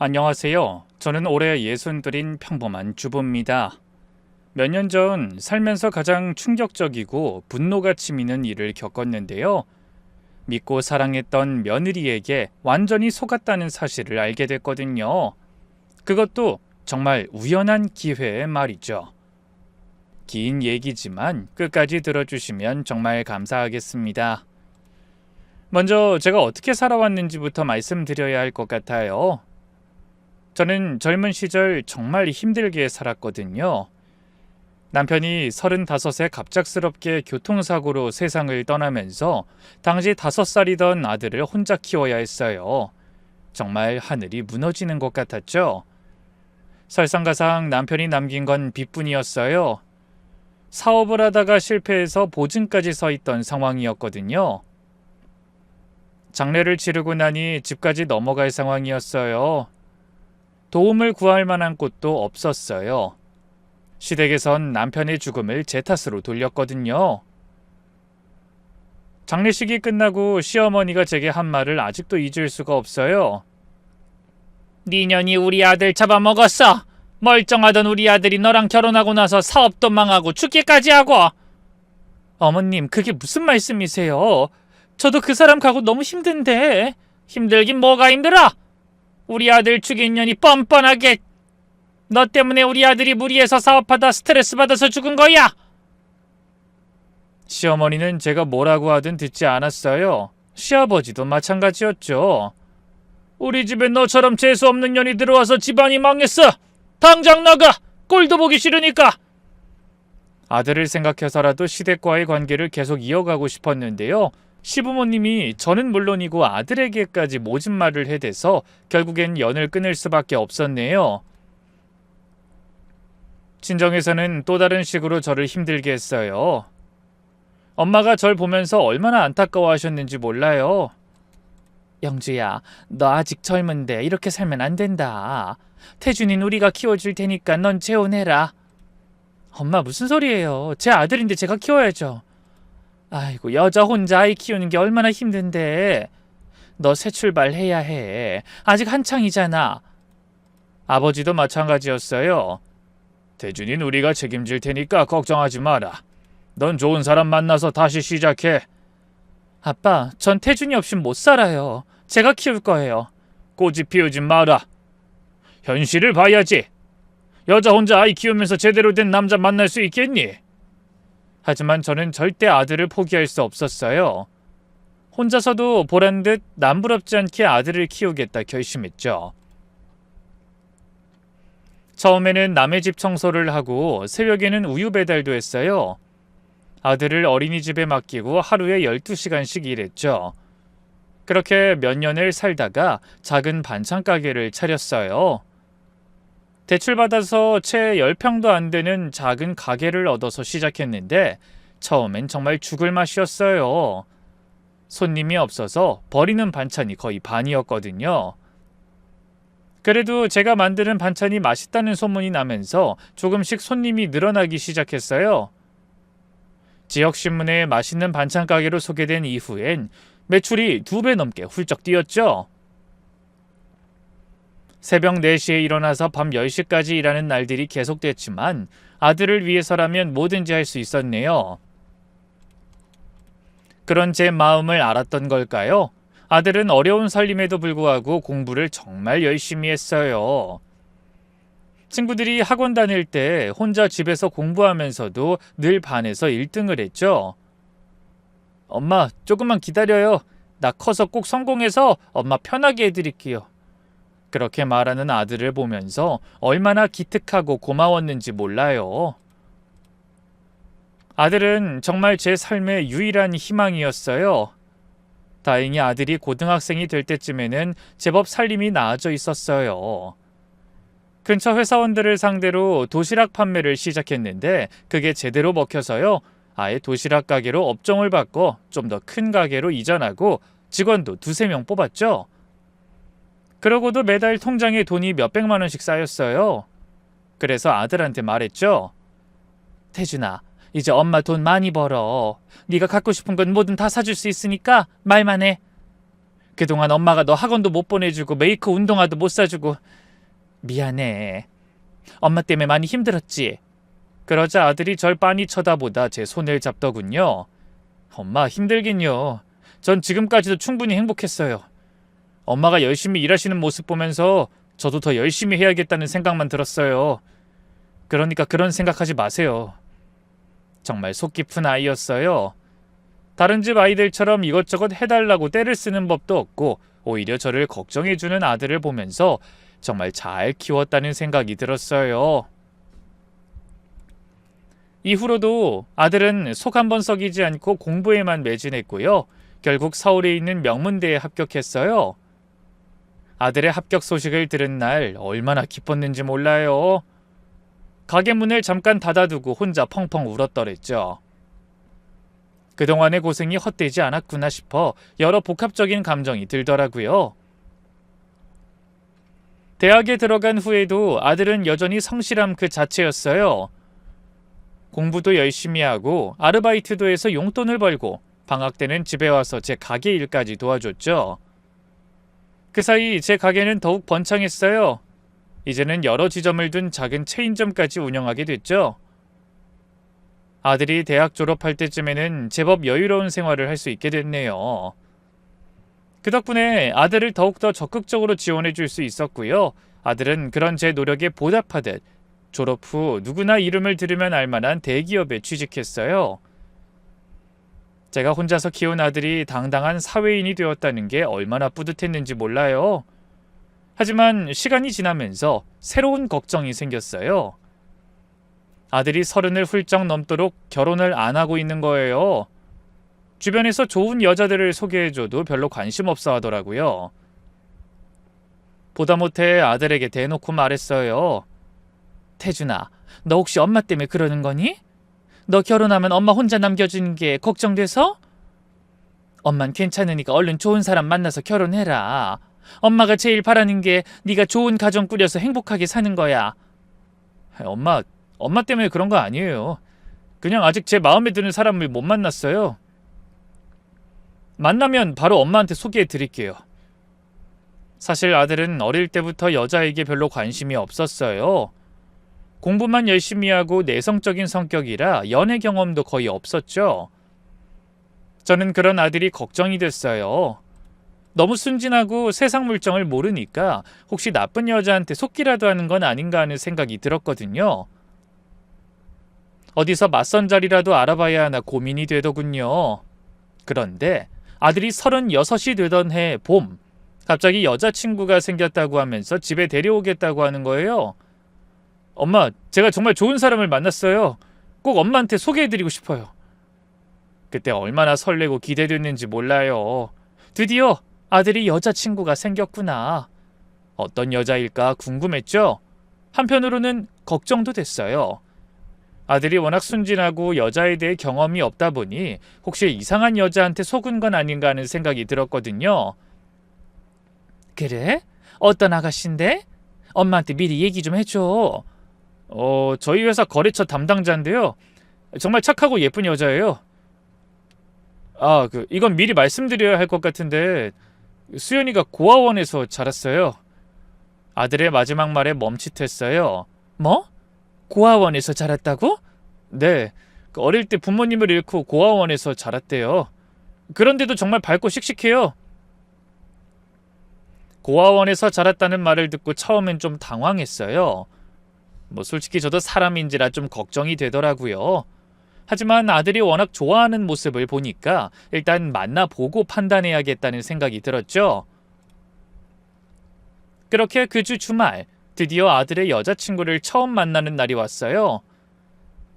안녕하세요. 저는 올해 62인 평범한 주부입니다. 몇 년 전 살면서 가장 충격적이고 분노가 치미는 일을 겪었는데요. 믿고 사랑했던 며느리에게 완전히 속았다는 사실을 알게 됐거든요. 그것도 정말 우연한 기회에 말이죠. 긴 얘기지만 끝까지 들어주시면 정말 감사하겠습니다. 먼저 제가 어떻게 살아왔는지부터 말씀드려야 할 것 같아요. 저는 젊은 시절 정말 힘들게 살았거든요. 남편이 35에 갑작스럽게 교통사고로 세상을 떠나면서 당시 5살이던 아들을 혼자 키워야 했어요. 정말 하늘이 무너지는 것 같았죠. 설상가상 남편이 남긴 건 빚뿐이었어요. 사업을 하다가 실패해서 보증까지 서 있던 상황이었거든요. 장례를 치르고 나니 집까지 넘어갈 상황이었어요. 도움을 구할 만한 곳도 없었어요. 시댁에선 남편의 죽음을 제 탓으로 돌렸거든요. 장례식이 끝나고 시어머니가 제게 한 말을 아직도 잊을 수가 없어요. 네 년이 우리 아들 잡아먹었어. 멀쩡하던 우리 아들이 너랑 결혼하고 나서 사업도 망하고 죽기까지 하고. 어머님, 그게 무슨 말씀이세요? 저도 그 사람 가고 너무 힘든데. 힘들긴 뭐가 힘들어? 우리 아들 죽인 년이 뻔뻔하게. 너 때문에 우리 아들이 무리해서 사업하다 스트레스 받아서 죽은 거야. 시어머니는 제가 뭐라고 하든 듣지 않았어요. 시아버지도 마찬가지였죠. 우리 집에 너처럼 재수없는 년이 들어와서 집안이 망했어. 당장 나가. 꼴도 보기 싫으니까. 아들을 생각해서라도 시댁과의 관계를 계속 이어가고 싶었는데요. 시부모님이 저는 물론이고 아들에게까지 모진 말을 해대서 결국엔 연을 끊을 수밖에 없었네요. 친정에서는 또 다른 식으로 저를 힘들게 했어요. 엄마가 절 보면서 얼마나 안타까워하셨는지 몰라요. 영주야, 너 아직 젊은데 이렇게 살면 안 된다. 태준이는 우리가 키워줄 테니까 넌 재혼해라. 엄마, 무슨 소리예요? 제 아들인데 제가 키워야죠. 아이고, 여자 혼자 아이 키우는 게 얼마나 힘든데. 너 새 출발해야 해. 아직 한창이잖아. 아버지도 마찬가지였어요. 태준이는 우리가 책임질 테니까 걱정하지 마라. 넌 좋은 사람 만나서 다시 시작해. 아빠, 전 태준이 없인 못 살아요. 제가 키울 거예요. 고집 피우지 마라. 현실을 봐야지. 여자 혼자 아이 키우면서 제대로 된 남자 만날 수 있겠니? 하지만 저는 절대 아들을 포기할 수 없었어요. 혼자서도 보란 듯 남부럽지 않게 아들을 키우겠다 결심했죠. 처음에는 남의 집 청소를 하고 새벽에는 우유 배달도 했어요. 아들을 어린이집에 맡기고 하루에 12시간씩 일했죠. 그렇게 몇 년을 살다가 작은 반찬 가게를 차렸어요. 대출받아서 채 10평도 안 되는 작은 가게를 얻어서 시작했는데 처음엔 정말 죽을 맛이었어요. 손님이 없어서 버리는 반찬이 거의 반이었거든요. 그래도 제가 만드는 반찬이 맛있다는 소문이 나면서 조금씩 손님이 늘어나기 시작했어요. 지역신문에 맛있는 반찬 가게로 소개된 이후엔 매출이 2배 넘게 훌쩍 뛰었죠. 새벽 4시에 일어나서 밤 10시까지 일하는 날들이 계속됐지만 아들을 위해서라면 뭐든지 할 수 있었네요. 그런 제 마음을 알았던 걸까요? 아들은 어려운 살림에도 불구하고 공부를 정말 열심히 했어요. 친구들이 학원 다닐 때 혼자 집에서 공부하면서도 늘 반에서 1등을 했죠. 엄마, 조금만 기다려요. 나 커서 꼭 성공해서 엄마 편하게 해드릴게요. 그렇게 말하는 아들을 보면서 얼마나 기특하고 고마웠는지 몰라요. 아들은 정말 제 삶의 유일한 희망이었어요. 다행히 아들이 고등학생이 될 때쯤에는 제법 살림이 나아져 있었어요. 근처 회사원들을 상대로 도시락 판매를 시작했는데 그게 제대로 먹혀서요. 아예 도시락 가게로 업종을 바꿔 좀 더 큰 가게로 이전하고 직원도 2~3명 뽑았죠. 그러고도 매달 통장에 돈이 몇백만 원씩 쌓였어요. 그래서 아들한테 말했죠. 태준아, 이제 엄마 돈 많이 벌어. 네가 갖고 싶은 건 뭐든 다 사줄 수 있으니까 말만 해. 그동안 엄마가 너 학원도 못 보내주고 메이커 운동화도 못 사주고 미안해. 엄마 때문에 많이 힘들었지? 그러자 아들이 절 빤히 쳐다보다 제 손을 잡더군요. 엄마 힘들긴요. 전 지금까지도 충분히 행복했어요. 엄마가 열심히 일하시는 모습 보면서 저도 더 열심히 해야겠다는 생각만 들었어요. 그러니까 그런 생각하지 마세요. 정말 속 깊은 아이였어요. 다른 집 아이들처럼 이것저것 해달라고 떼를 쓰는 법도 없고 오히려 저를 걱정해주는 아들을 보면서 정말 잘 키웠다는 생각이 들었어요. 이후로도 아들은 속 한번 썩이지 않고 공부에만 매진했고요. 결국 서울에 있는 명문대에 합격했어요. 아들의 합격 소식을 들은 날 얼마나 기뻤는지 몰라요. 가게 문을 잠깐 닫아두고 혼자 펑펑 울었더랬죠. 그동안의 고생이 헛되지 않았구나 싶어 여러 복합적인 감정이 들더라고요. 대학에 들어간 후에도 아들은 여전히 성실함 그 자체였어요. 공부도 열심히 하고 아르바이트도 해서 용돈을 벌고 방학 때는 집에 와서 제 가게 일까지 도와줬죠. 그 사이 제 가게는 더욱 번창했어요. 이제는 여러 지점을 둔 작은 체인점까지 운영하게 됐죠. 아들이 대학 졸업할 때쯤에는 제법 여유로운 생활을 할 수 있게 됐네요. 그 덕분에 아들을 더욱더 적극적으로 지원해 줄 수 있었고요. 아들은 그런 제 노력에 보답하듯 졸업 후 누구나 이름을 들으면 알만한 대기업에 취직했어요. 제가 혼자서 키운 아들이 당당한 사회인이 되었다는 게 얼마나 뿌듯했는지 몰라요. 하지만 시간이 지나면서 새로운 걱정이 생겼어요. 아들이 30을 훌쩍 넘도록 결혼을 안 하고 있는 거예요. 주변에서 좋은 여자들을 소개해줘도 별로 관심 없어 하더라고요. 보다 못해 아들에게 대놓고 말했어요. 태준아, 너 혹시 엄마 때문에 그러는 거니? 너 결혼하면 엄마 혼자 남겨주는 게 걱정돼서? 엄만 괜찮으니까 얼른 좋은 사람 만나서 결혼해라. 엄마가 제일 바라는 게 네가 좋은 가정 꾸려서 행복하게 사는 거야. 엄마 때문에 그런 거 아니에요. 그냥 아직 제 마음에 드는 사람을 못 만났어요. 만나면 바로 엄마한테 소개해 드릴게요. 사실 아들은 어릴 때부터 여자에게 별로 관심이 없었어요. 공부만 열심히 하고 내성적인 성격이라 연애 경험도 거의 없었죠. 저는 그런 아들이 걱정이 됐어요. 너무 순진하고 세상 물정을 모르니까 혹시 나쁜 여자한테 속기라도 하는 건 아닌가 하는 생각이 들었거든요. 어디서 맞선 자리라도 알아봐야 하나 고민이 되더군요. 그런데 아들이 36이 되던 해 봄, 갑자기 여자친구가 생겼다고 하면서 집에 데려오겠다고 하는 거예요. 엄마, 제가 정말 좋은 사람을 만났어요. 꼭 엄마한테 소개해드리고 싶어요. 그때 얼마나 설레고 기대됐는지 몰라요. 드디어 아들이 여자친구가 생겼구나. 어떤 여자일까 궁금했죠? 한편으로는 걱정도 됐어요. 아들이 워낙 순진하고 여자에 대해 경험이 없다 보니 혹시 이상한 여자한테 속은 건 아닌가 하는 생각이 들었거든요. 그래? 어떤 아가씨인데? 엄마한테 미리 얘기 좀 해줘. 저희 회사 거래처 담당자인데요. 정말 착하고 예쁜 여자예요. 이건 미리 말씀드려야 할 것 같은데 수연이가 고아원에서 자랐어요. 아들의 마지막 말에 멈칫했어요. 뭐? 고아원에서 자랐다고? 네, 어릴 때 부모님을 잃고 고아원에서 자랐대요. 그런데도 정말 밝고 씩씩해요. 고아원에서 자랐다는 말을 듣고 처음엔 좀 당황했어요. 솔직히 저도 사람인지라 좀 걱정이 되더라고요. 하지만 아들이 워낙 좋아하는 모습을 보니까 일단 만나보고 판단해야겠다는 생각이 들었죠. 그렇게 그 주 주말 드디어 아들의 여자친구를 처음 만나는 날이 왔어요.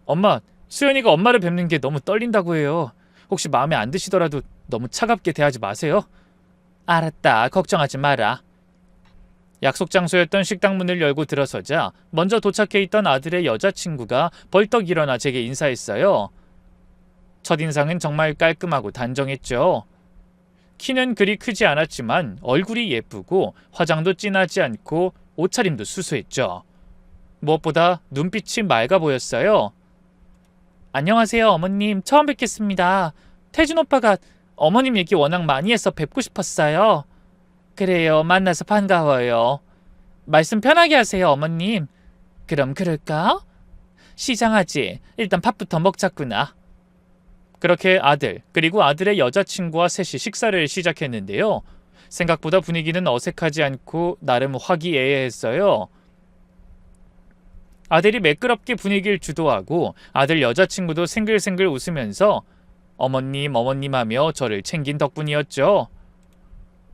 엄마, 수연이가 엄마를 뵙는 게 너무 떨린다고 해요. 혹시 마음에 안 드시더라도 너무 차갑게 대하지 마세요. 알았다, 걱정하지 마라. 약속 장소였던 식당 문을 열고 들어서자 먼저 도착해 있던 아들의 여자친구가 벌떡 일어나 제게 인사했어요. 첫인상은 정말 깔끔하고 단정했죠. 키는 그리 크지 않았지만 얼굴이 예쁘고 화장도 진하지 않고 옷차림도 수수했죠. 무엇보다 눈빛이 맑아 보였어요. 안녕하세요, 어머님. 처음 뵙겠습니다. 태준 오빠가 어머님 얘기 워낙 많이 해서 뵙고 싶었어요. 그래요. 만나서 반가워요. 말씀 편하게 하세요, 어머님. 그럼 그럴까? 시장하지. 일단 밥부터 먹자꾸나. 그렇게 아들, 그리고 아들의 여자친구와 셋이 식사를 시작했는데요. 생각보다 분위기는 어색하지 않고 나름 화기애애했어요. 아들이 매끄럽게 분위기를 주도하고 아들 여자친구도 생글생글 웃으면서 어머님, 어머님 하며 저를 챙긴 덕분이었죠.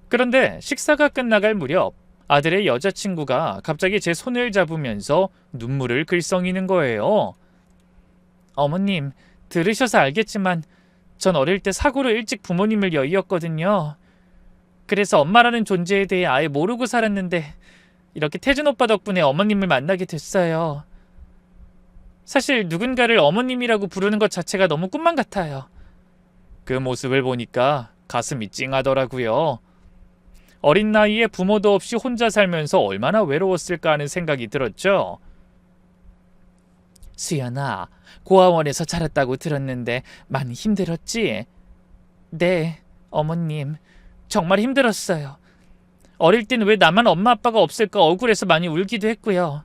그런데 식사가 끝나갈 무렵 아들의 여자친구가 갑자기 제 손을 잡으면서 눈물을 글썽이는 거예요. 어머님, 들으셔서 알겠지만 전 어릴 때 사고로 일찍 부모님을 여의었거든요. 그래서 엄마라는 존재에 대해 아예 모르고 살았는데 이렇게 태준 오빠 덕분에 어머님을 만나게 됐어요. 사실 누군가를 어머님이라고 부르는 것 자체가 너무 꿈만 같아요. 그 모습을 보니까 가슴이 찡하더라고요. 어린 나이에 부모도 없이 혼자 살면서 얼마나 외로웠을까 하는 생각이 들었죠. 수연아, 고아원에서 자랐다고 들었는데 많이 힘들었지? 네, 어머님. 정말 힘들었어요. 어릴 땐 왜 나만 엄마 아빠가 없을까 억울해서 많이 울기도 했고요.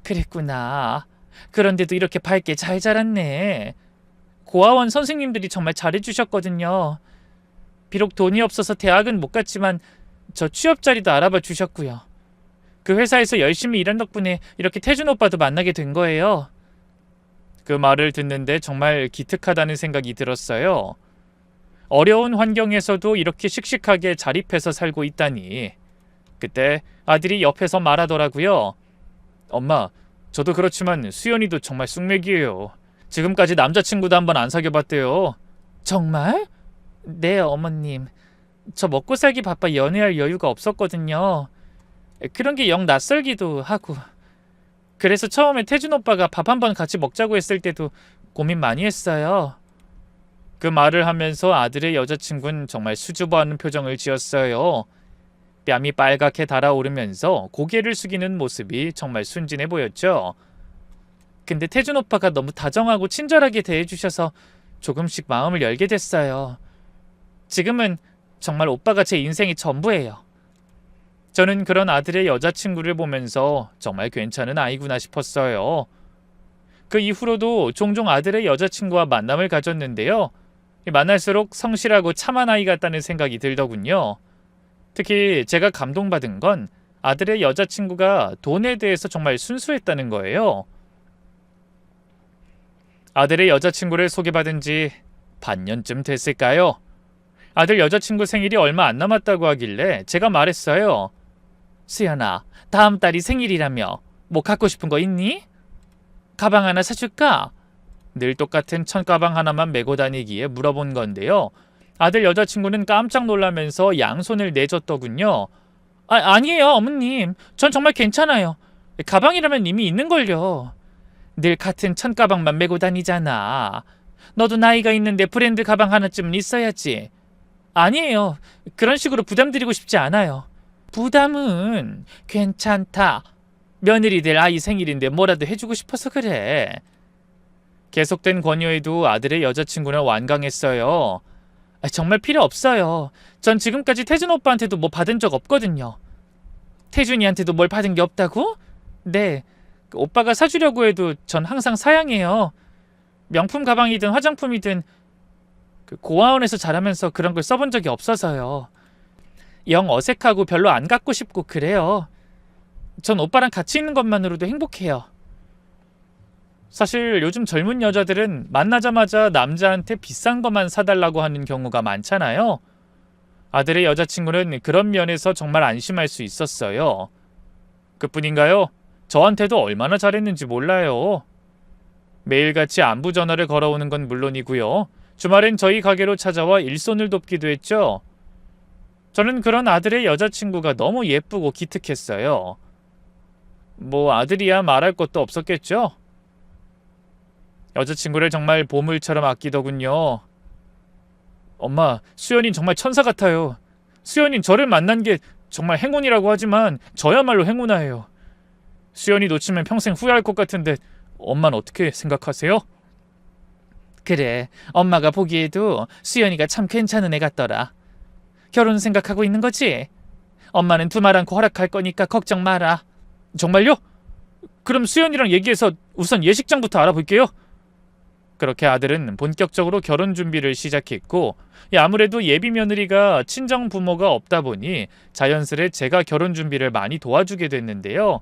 그랬구나. 그런데도 이렇게 밝게 잘 자랐네. 고아원 선생님들이 정말 잘해주셨거든요. 비록 돈이 없어서 대학은 못 갔지만 저 취업 자리도 알아봐 주셨고요. 그 회사에서 열심히 일한 덕분에 이렇게 태준 오빠도 만나게 된 거예요. 그 말을 듣는데 정말 기특하다는 생각이 들었어요. 어려운 환경에서도 이렇게 씩씩하게 자립해서 살고 있다니. 그때 아들이 옆에서 말하더라고요. 엄마, 저도 그렇지만 수연이도 정말 쑥맥이에요. 지금까지 남자친구도 한번 안 사귀어봤대요. 정말? 네, 어머님. 저 먹고 살기 바빠 연애할 여유가 없었거든요. 그런 게 영 낯설기도 하고. 그래서 처음에 태준 오빠가 밥 한번 같이 먹자고 했을 때도 고민 많이 했어요. 그 말을 하면서 아들의 여자친구는 정말 수줍어하는 표정을 지었어요. 뺨이 빨갛게 달아오르면서 고개를 숙이는 모습이 정말 순진해 보였죠. 근데 태준 오빠가 너무 다정하고 친절하게 대해주셔서 조금씩 마음을 열게 됐어요. 지금은 정말 오빠가 제 인생의 전부예요. 저는 그런 아들의 여자친구를 보면서 정말 괜찮은 아이구나 싶었어요. 그 이후로도 종종 아들의 여자친구와 만남을 가졌는데요. 만날수록 성실하고 참한 아이 같다는 생각이 들더군요. 특히 제가 감동받은 건 아들의 여자친구가 돈에 대해서 정말 순수했다는 거예요. 아들의 여자친구를 소개받은 지 반년쯤 됐을까요? 아들 여자친구 생일이 얼마 안 남았다고 하길래 제가 말했어요. 수연아, 다음 달이 생일이라며 뭐 갖고 싶은 거 있니? 가방 하나 사줄까? 늘 똑같은 천가방 하나만 메고 다니기에 물어본 건데요. 아들 여자친구는 깜짝 놀라면서 양손을 내줬더군요. 아니에요, 어머님. 전 정말 괜찮아요. 가방이라면 이미 있는걸요. 늘 같은 천가방만 메고 다니잖아. 너도 나이가 있는데 브랜드 가방 하나쯤은 있어야지. 아니에요. 그런 식으로 부담드리고 싶지 않아요. 부담은 괜찮다. 며느리들 아이 생일인데 뭐라도 해주고 싶어서 그래. 계속된 권유에도 아들의 여자친구는 완강했어요. 정말 필요 없어요. 전 지금까지 태준 오빠한테도 뭐 받은 적 없거든요. 태준이한테도 뭘 받은 게 없다고? 네. 오빠가 사주려고 해도 전 항상 사양해요. 명품 가방이든 화장품이든 고아원에서 자라면서 그런 걸 써본 적이 없어서요. 영 어색하고 별로 안 갖고 싶고 그래요. 전 오빠랑 같이 있는 것만으로도 행복해요. 사실 요즘 젊은 여자들은 만나자마자 남자한테 비싼 것만 사달라고 하는 경우가 많잖아요. 아들의 여자친구는 그런 면에서 정말 안심할 수 있었어요. 그뿐인가요? 저한테도 얼마나 잘했는지 몰라요. 매일같이 안부 전화를 걸어오는 건 물론이고요. 주말엔 저희 가게로 찾아와 일손을 돕기도 했죠. 저는 그런 아들의 여자친구가 너무 예쁘고 기특했어요. 뭐 아들이야 말할 것도 없었겠죠? 여자친구를 정말 보물처럼 아끼더군요. 엄마, 수연이 정말 천사 같아요. 수연이 저를 만난 게 정말 행운이라고 하지만 저야말로 행운아예요. 수연이 놓치면 평생 후회할 것 같은데 엄마는 어떻게 생각하세요? 그래, 엄마가 보기에도 수연이가 참 괜찮은 애 같더라. 결혼 생각하고 있는 거지? 엄마는 두말 않고 허락할 거니까 걱정 마라. 정말요? 그럼 수연이랑 얘기해서 우선 예식장부터 알아볼게요. 그렇게 아들은 본격적으로 결혼 준비를 시작했고, 아무래도 예비 며느리가 친정 부모가 없다 보니 자연스레 제가 결혼 준비를 많이 도와주게 됐는데요.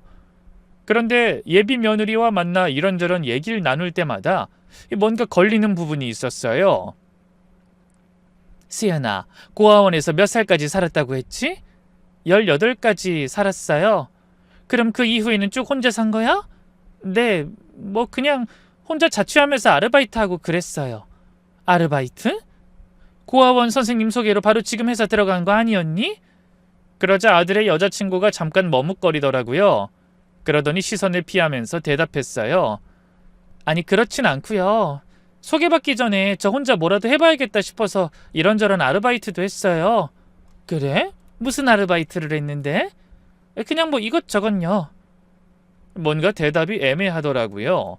그런데 예비 며느리와 만나 이런저런 얘기를 나눌 때마다 뭔가 걸리는 부분이 있었어요. 수연아, 고아원에서 몇 살까지 살았다고 했지? 18까지 살았어요. 그럼 그 이후에는 쭉 혼자 산 거야? 네, 뭐 그냥 혼자 자취하면서 아르바이트하고 그랬어요. 아르바이트? 고아원 선생님 소개로 바로 지금 회사 들어간 거 아니었니? 그러자 아들의 여자친구가 잠깐 머뭇거리더라고요. 그러더니 시선을 피하면서 대답했어요. 아니, 그렇진 않고요. 소개받기 전에 저 혼자 뭐라도 해봐야겠다 싶어서 이런저런 아르바이트도 했어요. 그래? 무슨 아르바이트를 했는데? 그냥 뭐 이것저것요. 뭔가 대답이 애매하더라고요.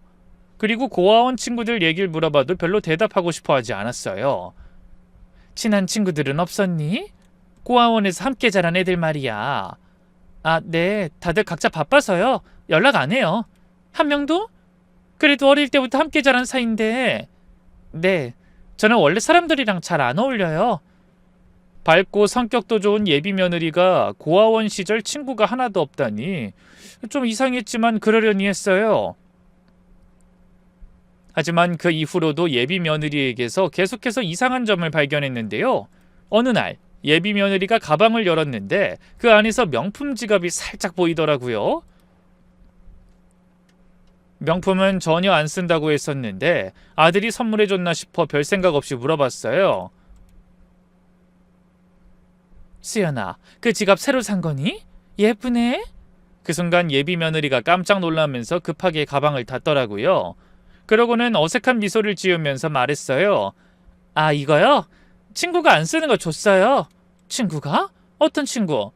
그리고 고아원 친구들 얘기를 물어봐도 별로 대답하고 싶어 하지 않았어요. 친한 친구들은 없었니? 고아원에서 함께 자란 애들 말이야. 아, 네. 다들 각자 바빠서요. 연락 안 해요. 한 명도? 그래도 어릴 때부터 함께 자란 사이인데. 네. 저는 원래 사람들이랑 잘 안 어울려요. 밝고 성격도 좋은 예비 며느리가 고아원 시절 친구가 하나도 없다니 좀 이상했지만 그러려니 했어요. 하지만 그 이후로도 예비 며느리에게서 계속해서 이상한 점을 발견했는데요. 어느 날 예비 며느리가 가방을 열었는데 그 안에서 명품 지갑이 살짝 보이더라고요. 명품은 전혀 안 쓴다고 했었는데 아들이 선물해줬나 싶어 별 생각 없이 물어봤어요. 수연아, 그 지갑 새로 산 거니? 예쁘네? 그 순간 예비 며느리가 깜짝 놀라면서 급하게 가방을 닫더라고요. 그러고는 어색한 미소를 지으면서 말했어요. 아, 이거요? 친구가 안 쓰는 거 줬어요. 친구가? 어떤 친구?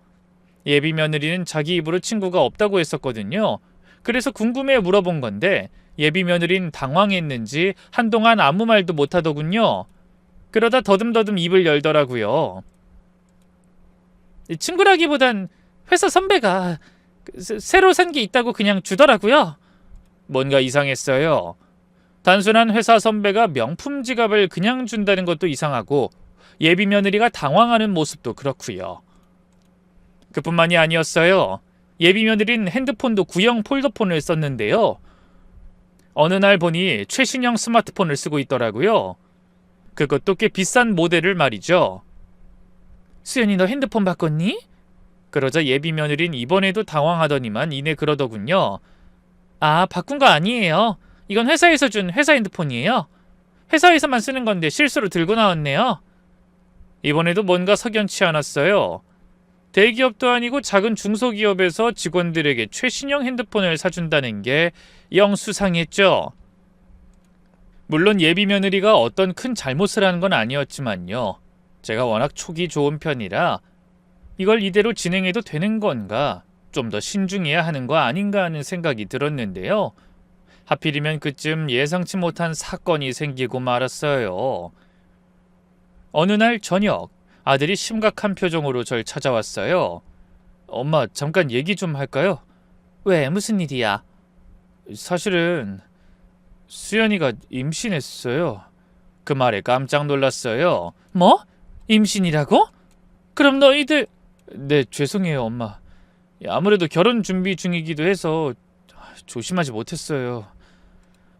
예비 며느리는 자기 입으로 친구가 없다고 했었거든요. 그래서 궁금해 물어본 건데 예비 며느리는 당황했는지 한동안 아무 말도 못하더군요. 그러다 더듬더듬 입을 열더라고요. 친구라기보단 회사 선배가 새로 산 게 있다고 그냥 주더라고요. 뭔가 이상했어요. 단순한 회사 선배가 명품 지갑을 그냥 준다는 것도 이상하고 예비 며느리가 당황하는 모습도 그렇고요. 그뿐만이 아니었어요. 예비 며느리는 핸드폰도 구형 폴더폰을 썼는데요. 어느 날 보니 최신형 스마트폰을 쓰고 있더라고요. 그것도 꽤 비싼 모델을 말이죠. 수연이, 너 핸드폰 바꿨니? 그러자 예비 며느리는 이번에도 당황하더니만 이내 그러더군요. 아, 바꾼 거 아니에요. 이건 회사에서 준 회사 핸드폰이에요. 회사에서만 쓰는 건데 실수로 들고 나왔네요. 이번에도 뭔가 석연치 않았어요. 대기업도 아니고 작은 중소기업에서 직원들에게 최신형 핸드폰을 사준다는 게 영 수상했죠. 물론 예비 며느리가 어떤 큰 잘못을 한 건 아니었지만요. 제가 워낙 촉이 좋은 편이라 이걸 이대로 진행해도 되는 건가, 좀 더 신중해야 하는 거 아닌가 하는 생각이 들었는데요. 하필이면 그쯤 예상치 못한 사건이 생기고 말았어요. 어느 날 저녁 아들이 심각한 표정으로 절 찾아왔어요. 엄마, 잠깐 얘기 좀 할까요? 왜, 무슨 일이야? 사실은 수연이가 임신했어요. 그 말에 깜짝 놀랐어요. 뭐? 임신이라고? 그럼 너희들... 네, 죄송해요, 엄마. 아무래도 결혼 준비 중이기도 해서 조심하지 못했어요.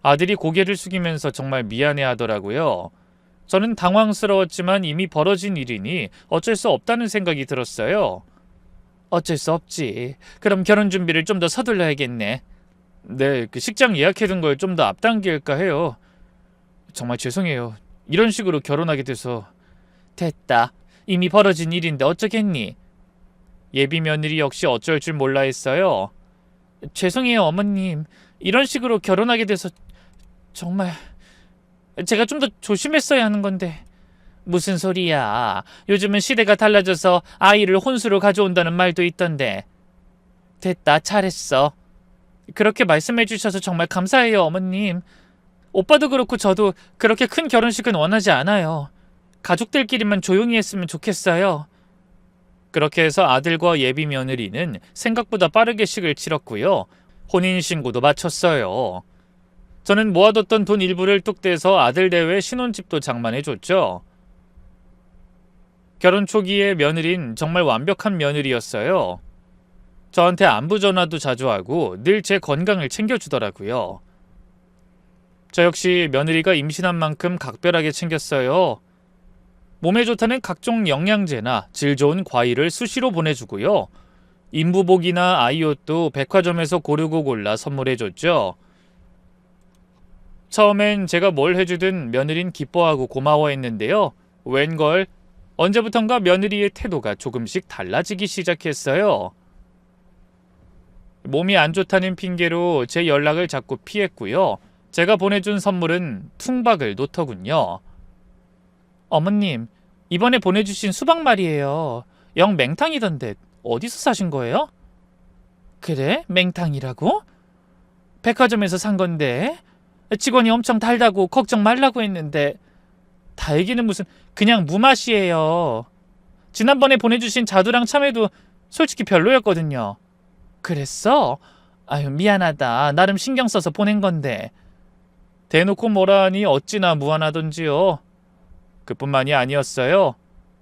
아들이 고개를 숙이면서 정말 미안해하더라고요. 저는 당황스러웠지만 이미 벌어진 일이니 어쩔 수 없다는 생각이 들었어요. 어쩔 수 없지. 그럼 결혼 준비를 좀 더 서둘러야겠네. 네, 그 식장 예약해둔 걸 좀 더 앞당길까 해요. 정말 죄송해요. 이런 식으로 결혼하게 돼서. 됐다. 이미 벌어진 일인데 어쩌겠니? 예비 며느리 역시 어쩔 줄 몰라 했어요. 죄송해요, 어머님. 이런 식으로 결혼하게 돼서 정말 제가 좀 더 조심했어야 하는 건데. 무슨 소리야. 요즘은 시대가 달라져서 아이를 혼수로 가져온다는 말도 있던데. 됐다, 잘했어. 그렇게 말씀해 주셔서 정말 감사해요, 어머님. 오빠도 그렇고 저도 그렇게 큰 결혼식은 원하지 않아요. 가족들끼리만 조용히 했으면 좋겠어요. 그렇게 해서 아들과 예비 며느리는 생각보다 빠르게 식을 치렀고요. 혼인신고도 마쳤어요. 저는 모아뒀던 돈 일부를 뚝 떼서 아들 대회 신혼집도 장만해줬죠. 결혼 초기에 며느린 정말 완벽한 며느리였어요. 저한테 안부 전화도 자주 하고 늘 제 건강을 챙겨주더라고요. 저 역시 며느리가 임신한 만큼 각별하게 챙겼어요. 몸에 좋다는 각종 영양제나 질 좋은 과일을 수시로 보내주고요. 인부복이나 아이옷도 백화점에서 고르고 골라 선물해줬죠. 처음엔 제가 뭘 해주든 며느린 기뻐하고 고마워했는데요. 웬걸 언제부턴가 며느리의 태도가 조금씩 달라지기 시작했어요. 몸이 안 좋다는 핑계로 제 연락을 자꾸 피했고요. 제가 보내준 선물은 퉁박을 놓더군요. 어머님, 이번에 보내주신 수박 말이에요. 영 맹탕이던데 어디서 사신 거예요? 그래? 맹탕이라고? 백화점에서 산 건데 직원이 엄청 달다고 걱정 말라고 했는데 달기는 무슨 그냥 무맛이에요. 지난번에 보내주신 자두랑 참외도 솔직히 별로였거든요. 그랬어? 아유 미안하다. 나름 신경 써서 보낸 건데. 대놓고 뭐라 하니 어찌나 무안하던지요. 그뿐만이 아니었어요.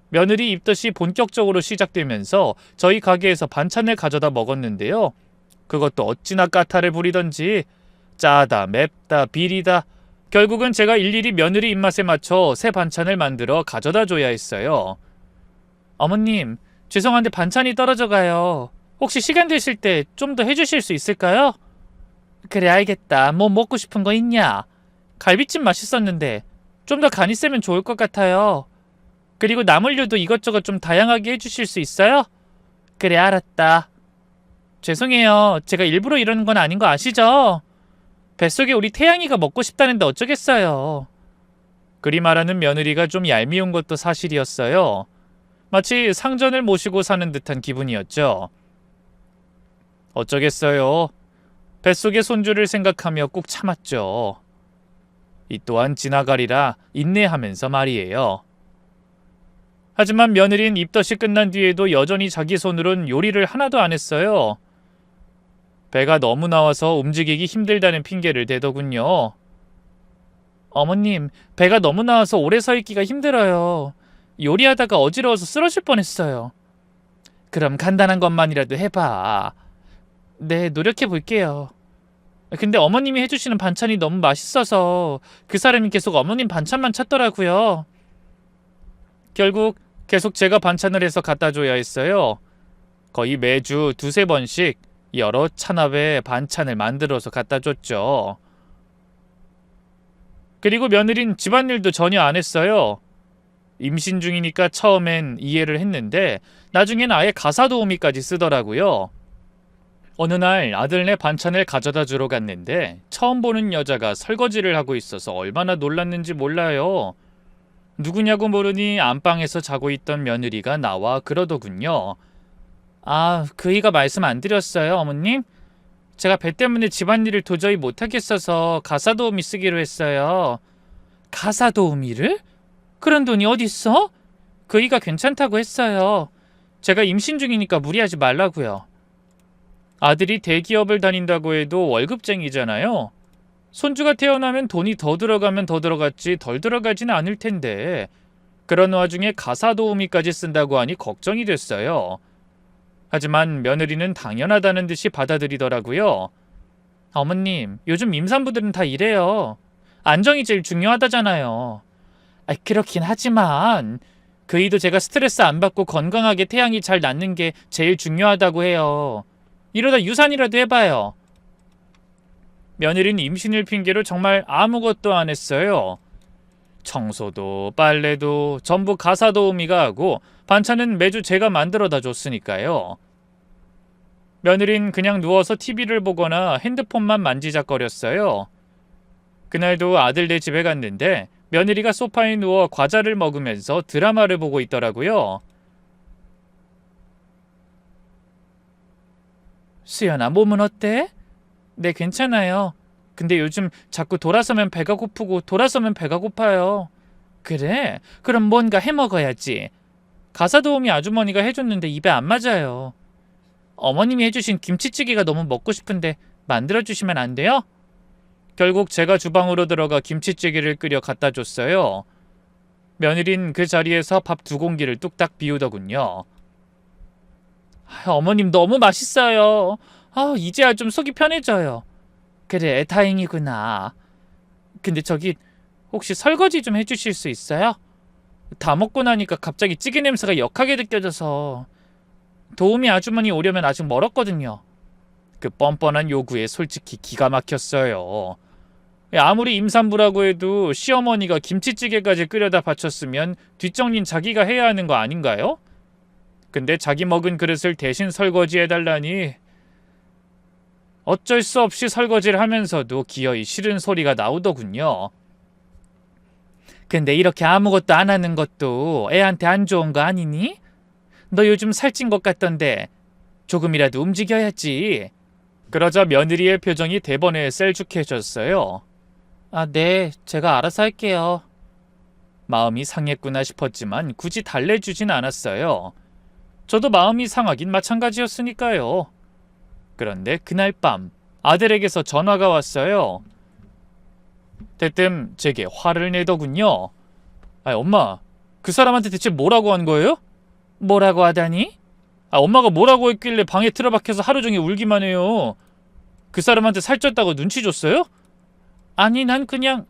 며느리 입덧이 본격적으로 시작되면서 저희 가게에서 반찬을 가져다 먹었는데요. 그것도 어찌나 까탈을 부리던지 짜다 맵다 비리다. 결국은 제가 일일이 며느리 입맛에 맞춰 새 반찬을 만들어 가져다 줘야 했어요. 어머님, 죄송한데 반찬이 떨어져 가요. 혹시 시간 되실 때 좀 더 해주실 수 있을까요? 그래 알겠다. 뭐 먹고 싶은 거 있냐? 갈비찜 맛있었는데 좀 더 간이 세면 좋을 것 같아요. 그리고 나물류도 이것저것 좀 다양하게 해주실 수 있어요? 그래 알았다. 죄송해요. 제가 일부러 이러는 건 아닌 거 아시죠? 뱃속에 우리 태양이가 먹고 싶다는데 어쩌겠어요. 그리 말하는 며느리가 좀 얄미운 것도 사실이었어요. 마치 상전을 모시고 사는 듯한 기분이었죠. 어쩌겠어요. 뱃속의 손주를 생각하며 꾹 참았죠. 이 또한 지나가리라 인내하면서 말이에요. 하지만 며느린 입덧이 끝난 뒤에도 여전히 자기 손으론 요리를 하나도 안 했어요. 배가 너무 나와서 움직이기 힘들다는 핑계를 대더군요. 어머님, 배가 너무 나와서 오래 서 있기가 힘들어요. 요리하다가 어지러워서 쓰러질 뻔했어요. 그럼 간단한 것만이라도 해봐. 네, 노력해 볼게요. 근데 어머님이 해주시는 반찬이 너무 맛있어서 그 사람이 계속 어머님 반찬만 찾더라고요. 결국 계속 제가 반찬을 해서 갖다 줘야 했어요. 거의 매주 두세 번씩 여러 찬압에 반찬을 만들어서 갖다 줬죠. 그리고 며느린 집안일도 전혀 안 했어요. 임신 중이니까 처음엔 이해를 했는데 나중엔 아예 가사 도우미까지 쓰더라고요. 어느 날 아들네 반찬을 가져다 주러 갔는데 처음 보는 여자가 설거지를 하고 있어서 얼마나 놀랐는지 몰라요. 누구냐고 물으니 안방에서 자고 있던 며느리가 나와 그러더군요. 아, 그이가 말씀 안 드렸어요, 어머님? 제가 배 때문에 집안일을 도저히 못하겠어서 가사 도우미 쓰기로 했어요. 가사 도우미를? 그런 돈이 어딨어? 그이가 괜찮다고 했어요. 제가 임신 중이니까 무리하지 말라고요. 아들이 대기업을 다닌다고 해도 월급쟁이잖아요. 손주가 태어나면 돈이 더 들어가면 더 들어갔지 덜 들어가지는 않을 텐데 그런 와중에 가사 도우미까지 쓴다고 하니 걱정이 됐어요. 하지만 며느리는 당연하다는 듯이 받아들이더라고요. 어머님, 요즘 임산부들은 다 이래요. 안정이 제일 중요하다잖아요. 그렇긴 하지만 그이도 제가 스트레스 안 받고 건강하게 태양이 잘 낳는 게 제일 중요하다고 해요. 이러다 유산이라도 해봐요. 며느리는 임신을 핑계로 정말 아무것도 안 했어요. 청소도 빨래도 전부 가사 도우미가 하고 반찬은 매주 제가 만들어다 줬으니까요. 며느린 그냥 누워서 TV를 보거나 핸드폰만 만지작거렸어요. 그날도 아들네 집에 갔는데 며느리가 소파에 누워 과자를 먹으면서 드라마를 보고 있더라고요. 수연아, 몸은 어때? 네, 괜찮아요. 근데 요즘 자꾸 돌아서면 배가 고프고 돌아서면 배가 고파요. 그래? 그럼 뭔가 해 먹어야지. 가사 도우미 아주머니가 해줬는데 입에 안 맞아요. 어머님이 해주신 김치찌개가 너무 먹고 싶은데 만들어주시면 안 돼요? 결국 제가 주방으로 들어가 김치찌개를 끓여 갖다 줬어요. 며느린 그 자리에서 밥 2공기를 뚝딱 비우더군요. 어머님 너무 맛있어요. 이제야 좀 속이 편해져요. 그래, 다행이구나. 근데 저기 혹시 설거지 좀 해주실 수 있어요? 다 먹고 나니까 갑자기 찌개 냄새가 역하게 느껴져서. 도우미 아주머니 오려면 아직 멀었거든요. 그 뻔뻔한 요구에 솔직히 기가 막혔어요. 아무리 임산부라고 해도 시어머니가 김치찌개까지 끓여다 바쳤으면 뒷정리는 자기가 해야 하는 거 아닌가요? 근데 자기 먹은 그릇을 대신 설거지해달라니. 어쩔 수 없이 설거지를 하면서도 기어이 싫은 소리가 나오더군요. 근데 이렇게 아무것도 안 하는 것도 애한테 안 좋은 거 아니니? 너 요즘 살찐 것 같던데 조금이라도 움직여야지. 그러자 며느리의 표정이 대번에 셀쭉해졌어요. 네, 제가 알아서 할게요. 마음이 상했구나 싶었지만 굳이 달래주진 않았어요. 저도 마음이 상하긴 마찬가지였으니까요. 그런데 그날 밤 아들에게서 전화가 왔어요. 대뜸 제게 화를 내더군요. 엄마, 그 사람한테 대체 뭐라고 한 거예요? 뭐라고 하다니? 엄마가 뭐라고 했길래 방에 틀어박혀서 하루 종일 울기만 해요. 그 사람한테 살쪘다고 눈치 줬어요? 아니, 난 그냥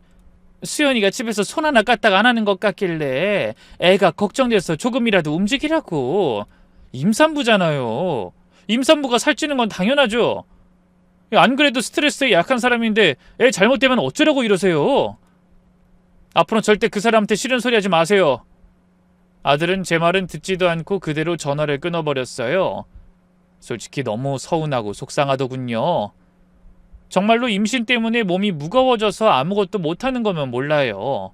수연이가 집에서 손 하나 까딱 안 하는 것 같길래 애가 걱정돼서 조금이라도 움직이라고. 임산부잖아요. 임산부가 살찌는 건 당연하죠. 안 그래도 스트레스에 약한 사람인데 애 잘못되면 어쩌려고 이러세요. 앞으로는 절대 그 사람한테 싫은 소리 하지 마세요. 아들은 제 말은 듣지도 않고 그대로 전화를 끊어버렸어요. 솔직히 너무 서운하고 속상하더군요. 정말로 임신 때문에 몸이 무거워져서 아무것도 못하는 거면 몰라요.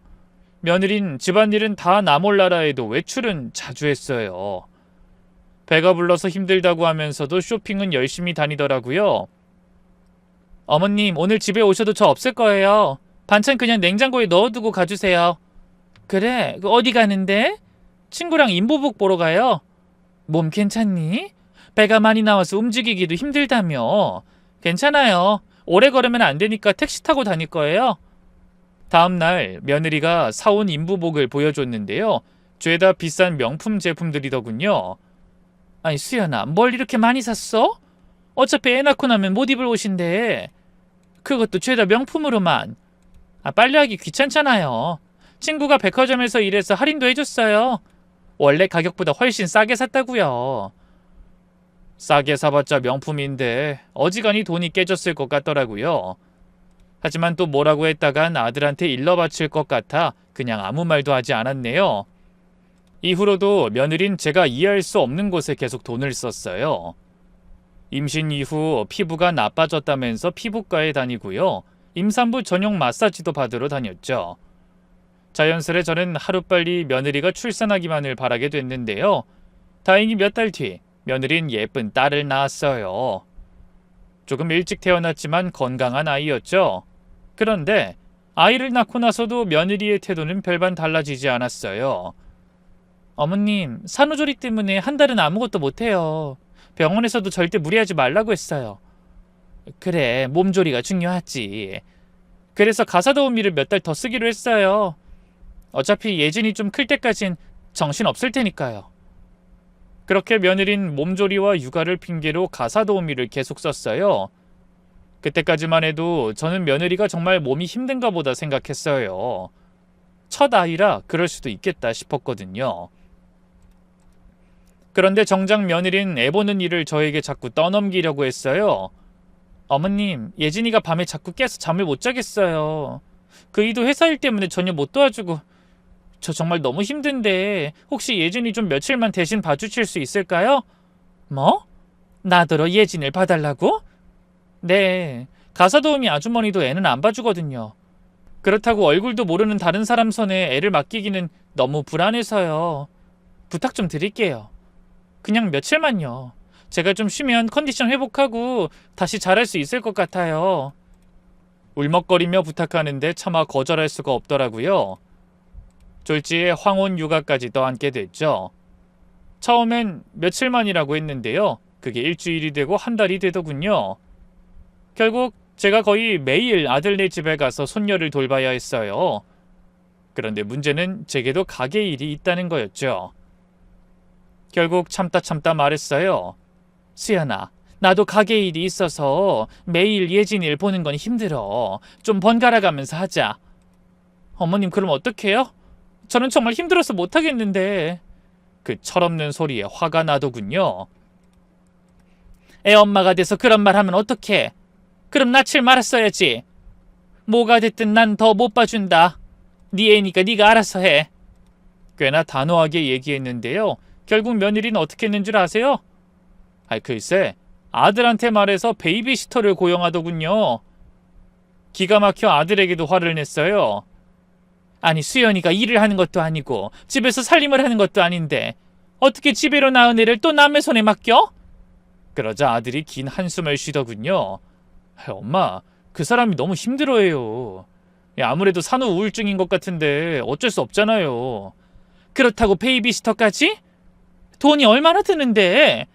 며느린 집안일은 다 나 몰라라 해도 외출은 자주 했어요. 배가 불러서 힘들다고 하면서도 쇼핑은 열심히 다니더라고요. 어머님, 오늘 집에 오셔도 저 없을 거예요. 반찬 그냥 냉장고에 넣어두고 가주세요. 그래, 어디 가는데? 친구랑 임보복 보러 가요. 몸 괜찮니? 배가 많이 나와서 움직이기도 힘들다며. 괜찮아요. 오래 걸으면 안 되니까 택시 타고 다닐 거예요. 다음날 며느리가 사온 임부복을 보여줬는데요. 죄다 비싼 명품 제품들이더군요. 아니 수연아, 뭘 이렇게 많이 샀어? 어차피 애 낳고 나면 못 입을 옷인데. 그것도 죄다 명품으로만. 빨래하기 귀찮잖아요. 친구가 백화점에서 일해서 할인도 해줬어요. 원래 가격보다 훨씬 싸게 샀다고요. 싸게 사봤자 명품인데 어지간히 돈이 깨졌을 것 같더라고요. 하지만 또 뭐라고 했다간 아들한테 일러 바칠 것 같아 그냥 아무 말도 하지 않았네요. 이후로도 며느린 제가 이해할 수 없는 곳에 계속 돈을 썼어요. 임신 이후 피부가 나빠졌다면서 피부과에 다니고요. 임산부 전용 마사지도 받으러 다녔죠. 자연스레 저는 하루빨리 며느리가 출산하기만을 바라게 됐는데요. 다행히 몇 달 뒤 며느린 예쁜 딸을 낳았어요. 조금 일찍 태어났지만 건강한 아이였죠. 그런데 아이를 낳고 나서도 며느리의 태도는 별반 달라지지 않았어요. 어머님, 산후조리 때문에 한 달은 아무것도 못해요. 병원에서도 절대 무리하지 말라고 했어요. 그래, 몸조리가 중요하지. 그래서 가사 도우미를 몇 달 더 쓰기로 했어요. 어차피 예진이 좀 클 때까진 정신 없을 테니까요. 그렇게 며느린 몸조리와 육아를 핑계로 가사 도우미를 계속 썼어요. 그때까지만 해도 저는 며느리가 정말 몸이 힘든가 보다 생각했어요. 첫 아이라 그럴 수도 있겠다 싶었거든요. 그런데 정작 며느린 애 보는 일을 저에게 자꾸 떠넘기려고 했어요. 어머님, 예진이가 밤에 자꾸 깨서 잠을 못 자겠어요. 그 이도 회사 일 때문에 전혀 못 도와주고 저 정말 너무 힘든데 혹시 예진이 좀 며칠만 대신 봐주실 수 있을까요? 뭐? 나더러 예진을 봐달라고? 네, 가사도우미 아주머니도 애는 안 봐주거든요. 그렇다고 얼굴도 모르는 다른 사람 손에 애를 맡기기는 너무 불안해서요. 부탁 좀 드릴게요. 그냥 며칠만요. 제가 좀 쉬면 컨디션 회복하고 다시 잘할 수 있을 것 같아요. 울먹거리며 부탁하는데 차마 거절할 수가 없더라고요. 졸지에 황혼 육아까지 떠안게 됐죠. 처음엔 며칠만이라고 했는데요. 그게 일주일이 되고 한 달이 되더군요. 결국 제가 거의 매일 아들네 집에 가서 손녀를 돌봐야 했어요. 그런데 문제는 제게도 가게 일이 있다는 거였죠. 결국 참다 말했어요. 수연아, 나도 가게 일이 있어서 매일 예진이를 보는 건 힘들어. 좀 번갈아 가면서 하자. 어머님, 그럼 어떡해요? 저는 정말 힘들어서 못하겠는데. 그 철없는 소리에 화가 나더군요. 애 엄마가 돼서 그런 말 하면 어떡해? 그럼 낯을 말았어야지. 뭐가 됐든 난 더 못 봐준다. 네 애니까 네가 알아서 해. 꽤나 단호하게 얘기했는데요. 결국 며느리는 어떻게 했는 줄 아세요? 글쎄, 아들한테 말해서 베이비시터를 고용하더군요. 기가 막혀 아들에게도 화를 냈어요. 아니, 수연이가 일을 하는 것도 아니고 집에서 살림을 하는 것도 아닌데 어떻게 집에로 낳은 애를 또 남의 손에 맡겨? 그러자 아들이 긴 한숨을 쉬더군요. 엄마, 그 사람이 너무 힘들어해요. 아무래도 산후 우울증인 것 같은데 어쩔 수 없잖아요. 그렇다고 베이비시터까지? 돈이 얼마나 드는데?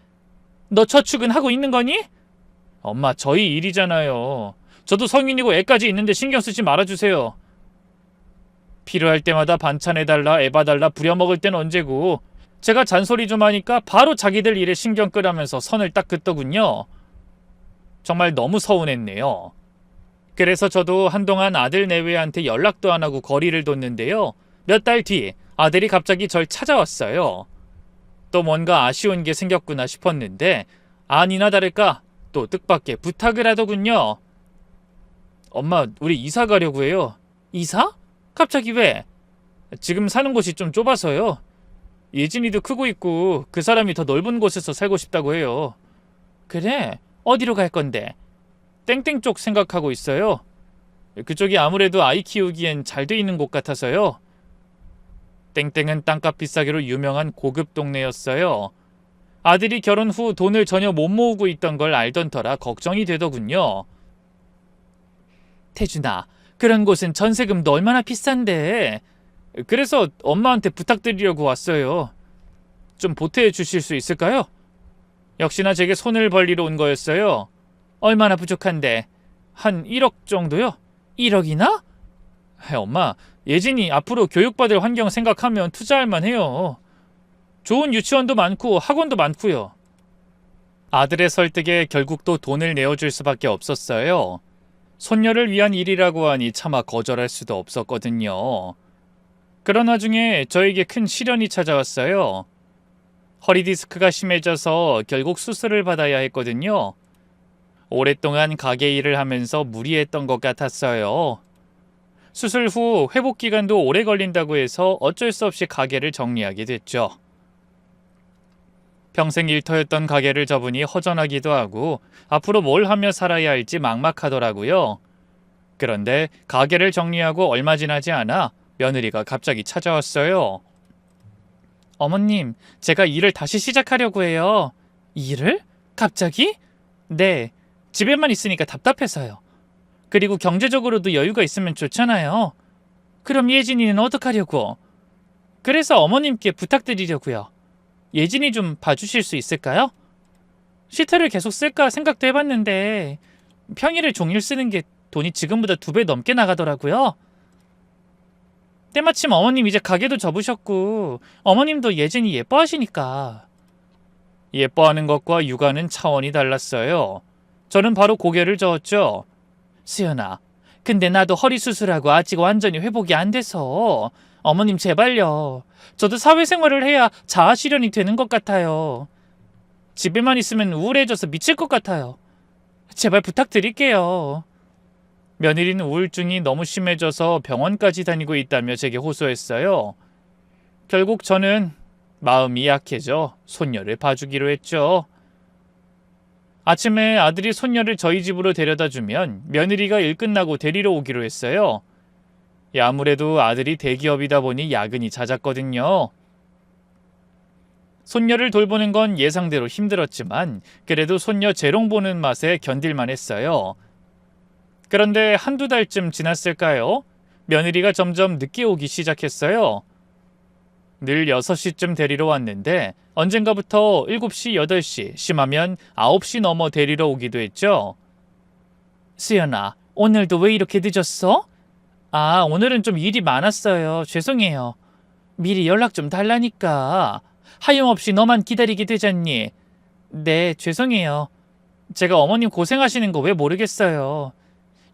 너 저축은 하고 있는 거니? 엄마, 저희 일이잖아요. 저도 성인이고 애까지 있는데 신경 쓰지 말아주세요. 필요할 때마다 반찬해달라, 애 봐달라 부려먹을 땐 언제고. 제가 잔소리 좀 하니까 바로 자기들 일에 신경 끄라면서 선을 딱 긋더군요. 정말 너무 서운했네요. 그래서 저도 한동안 아들 내외한테 연락도 안 하고 거리를 뒀는데요. 몇 달 뒤 아들이 갑자기 절 찾아왔어요. 또 뭔가 아쉬운 게 생겼구나 싶었는데 아니나 다를까 또 뜻밖의 부탁을 하더군요. 엄마, 우리 이사 가려고 해요. 이사? 갑자기 왜? 지금 사는 곳이 좀 좁아서요. 예진이도 크고 있고 그 사람이 더 넓은 곳에서 살고 싶다고 해요. 그래? 어디로 갈 건데? 땡땡 쪽 생각하고 있어요. 그쪽이 아무래도 아이 키우기엔 잘 돼 있는 곳 같아서요. 땡땡은 땅값 비싸기로 유명한 고급 동네였어요. 아들이 결혼 후 돈을 전혀 못 모으고 있던 걸 알던 터라 걱정이 되더군요. 태준아, 그런 곳은 전세금도 얼마나 비싼데. 그래서 엄마한테 부탁드리려고 왔어요. 좀 보태해 주실 수 있을까요? 역시나 제게 손을 벌리러 온 거였어요. 얼마나 부족한데? 한 1억 정도요? 1억이나? 엄마, 예진이 앞으로 교육받을 환경 생각하면 투자할 만해요. 좋은 유치원도 많고 학원도 많고요. 아들의 설득에 결국 또 돈을 내어줄 수밖에 없었어요. 손녀를 위한 일이라고 하니 차마 거절할 수도 없었거든요. 그런 와중에 저에게 큰 시련이 찾아왔어요. 허리 디스크가 심해져서 결국 수술을 받아야 했거든요. 오랫동안 가게 일을 하면서 무리했던 것 같았어요. 수술 후 회복 기간도 오래 걸린다고 해서 어쩔 수 없이 가게를 정리하게 됐죠. 평생 일터였던 가게를 접으니 허전하기도 하고 앞으로 뭘 하며 살아야 할지 막막하더라고요. 그런데 가게를 정리하고 얼마 지나지 않아 며느리가 갑자기 찾아왔어요. 어머님, 제가 일을 다시 시작하려고 해요. 일을? 갑자기? 네, 집에만 있으니까 답답해서요. 그리고 경제적으로도 여유가 있으면 좋잖아요. 그럼 예진이는 어떡하려고? 그래서 어머님께 부탁드리려고요. 예진이 좀 봐주실 수 있을까요? 시트를 계속 쓸까 생각도 해봤는데 평일에 종일 쓰는 게 돈이 지금보다 2배 넘게 나가더라고요. 때마침 어머님 이제 가게도 접으셨고 어머님도 예진이 예뻐하시니까. 예뻐하는 것과 육아는 차원이 달랐어요. 저는 바로 고개를 저었죠. 수연아, 근데 나도 허리 수술하고 아직 완전히 회복이 안 돼서 어머님 제발요. 저도 사회생활을 해야 자아 실현이 되는 것 같아요. 집에만 있으면 우울해져서 미칠 것 같아요. 제발 부탁드릴게요. 며느리는 우울증이 너무 심해져서 병원까지 다니고 있다며 제게 호소했어요. 결국 저는 마음이 약해져 손녀를 봐주기로 했죠. 아침에 아들이 손녀를 저희 집으로 데려다 주면 며느리가 일 끝나고 데리러 오기로 했어요. 아무래도 아들이 대기업이다 보니 야근이 잦았거든요. 손녀를 돌보는 건 예상대로 힘들었지만 그래도 손녀 재롱 보는 맛에 견딜만 했어요. 그런데 한두 달쯤 지났을까요? 며느리가 점점 늦게 오기 시작했어요. 늘 6시쯤 데리러 왔는데 언젠가부터 7시, 8시, 심하면 9시 넘어 데리러 오기도 했죠. 수연아, 오늘도 왜 이렇게 늦었어? 아, 오늘은 좀 일이 많았어요. 죄송해요. 미리 연락 좀 달라니까. 하염없이 너만 기다리게 되잖니. 네, 죄송해요. 제가 어머님 고생하시는 거 왜 모르겠어요.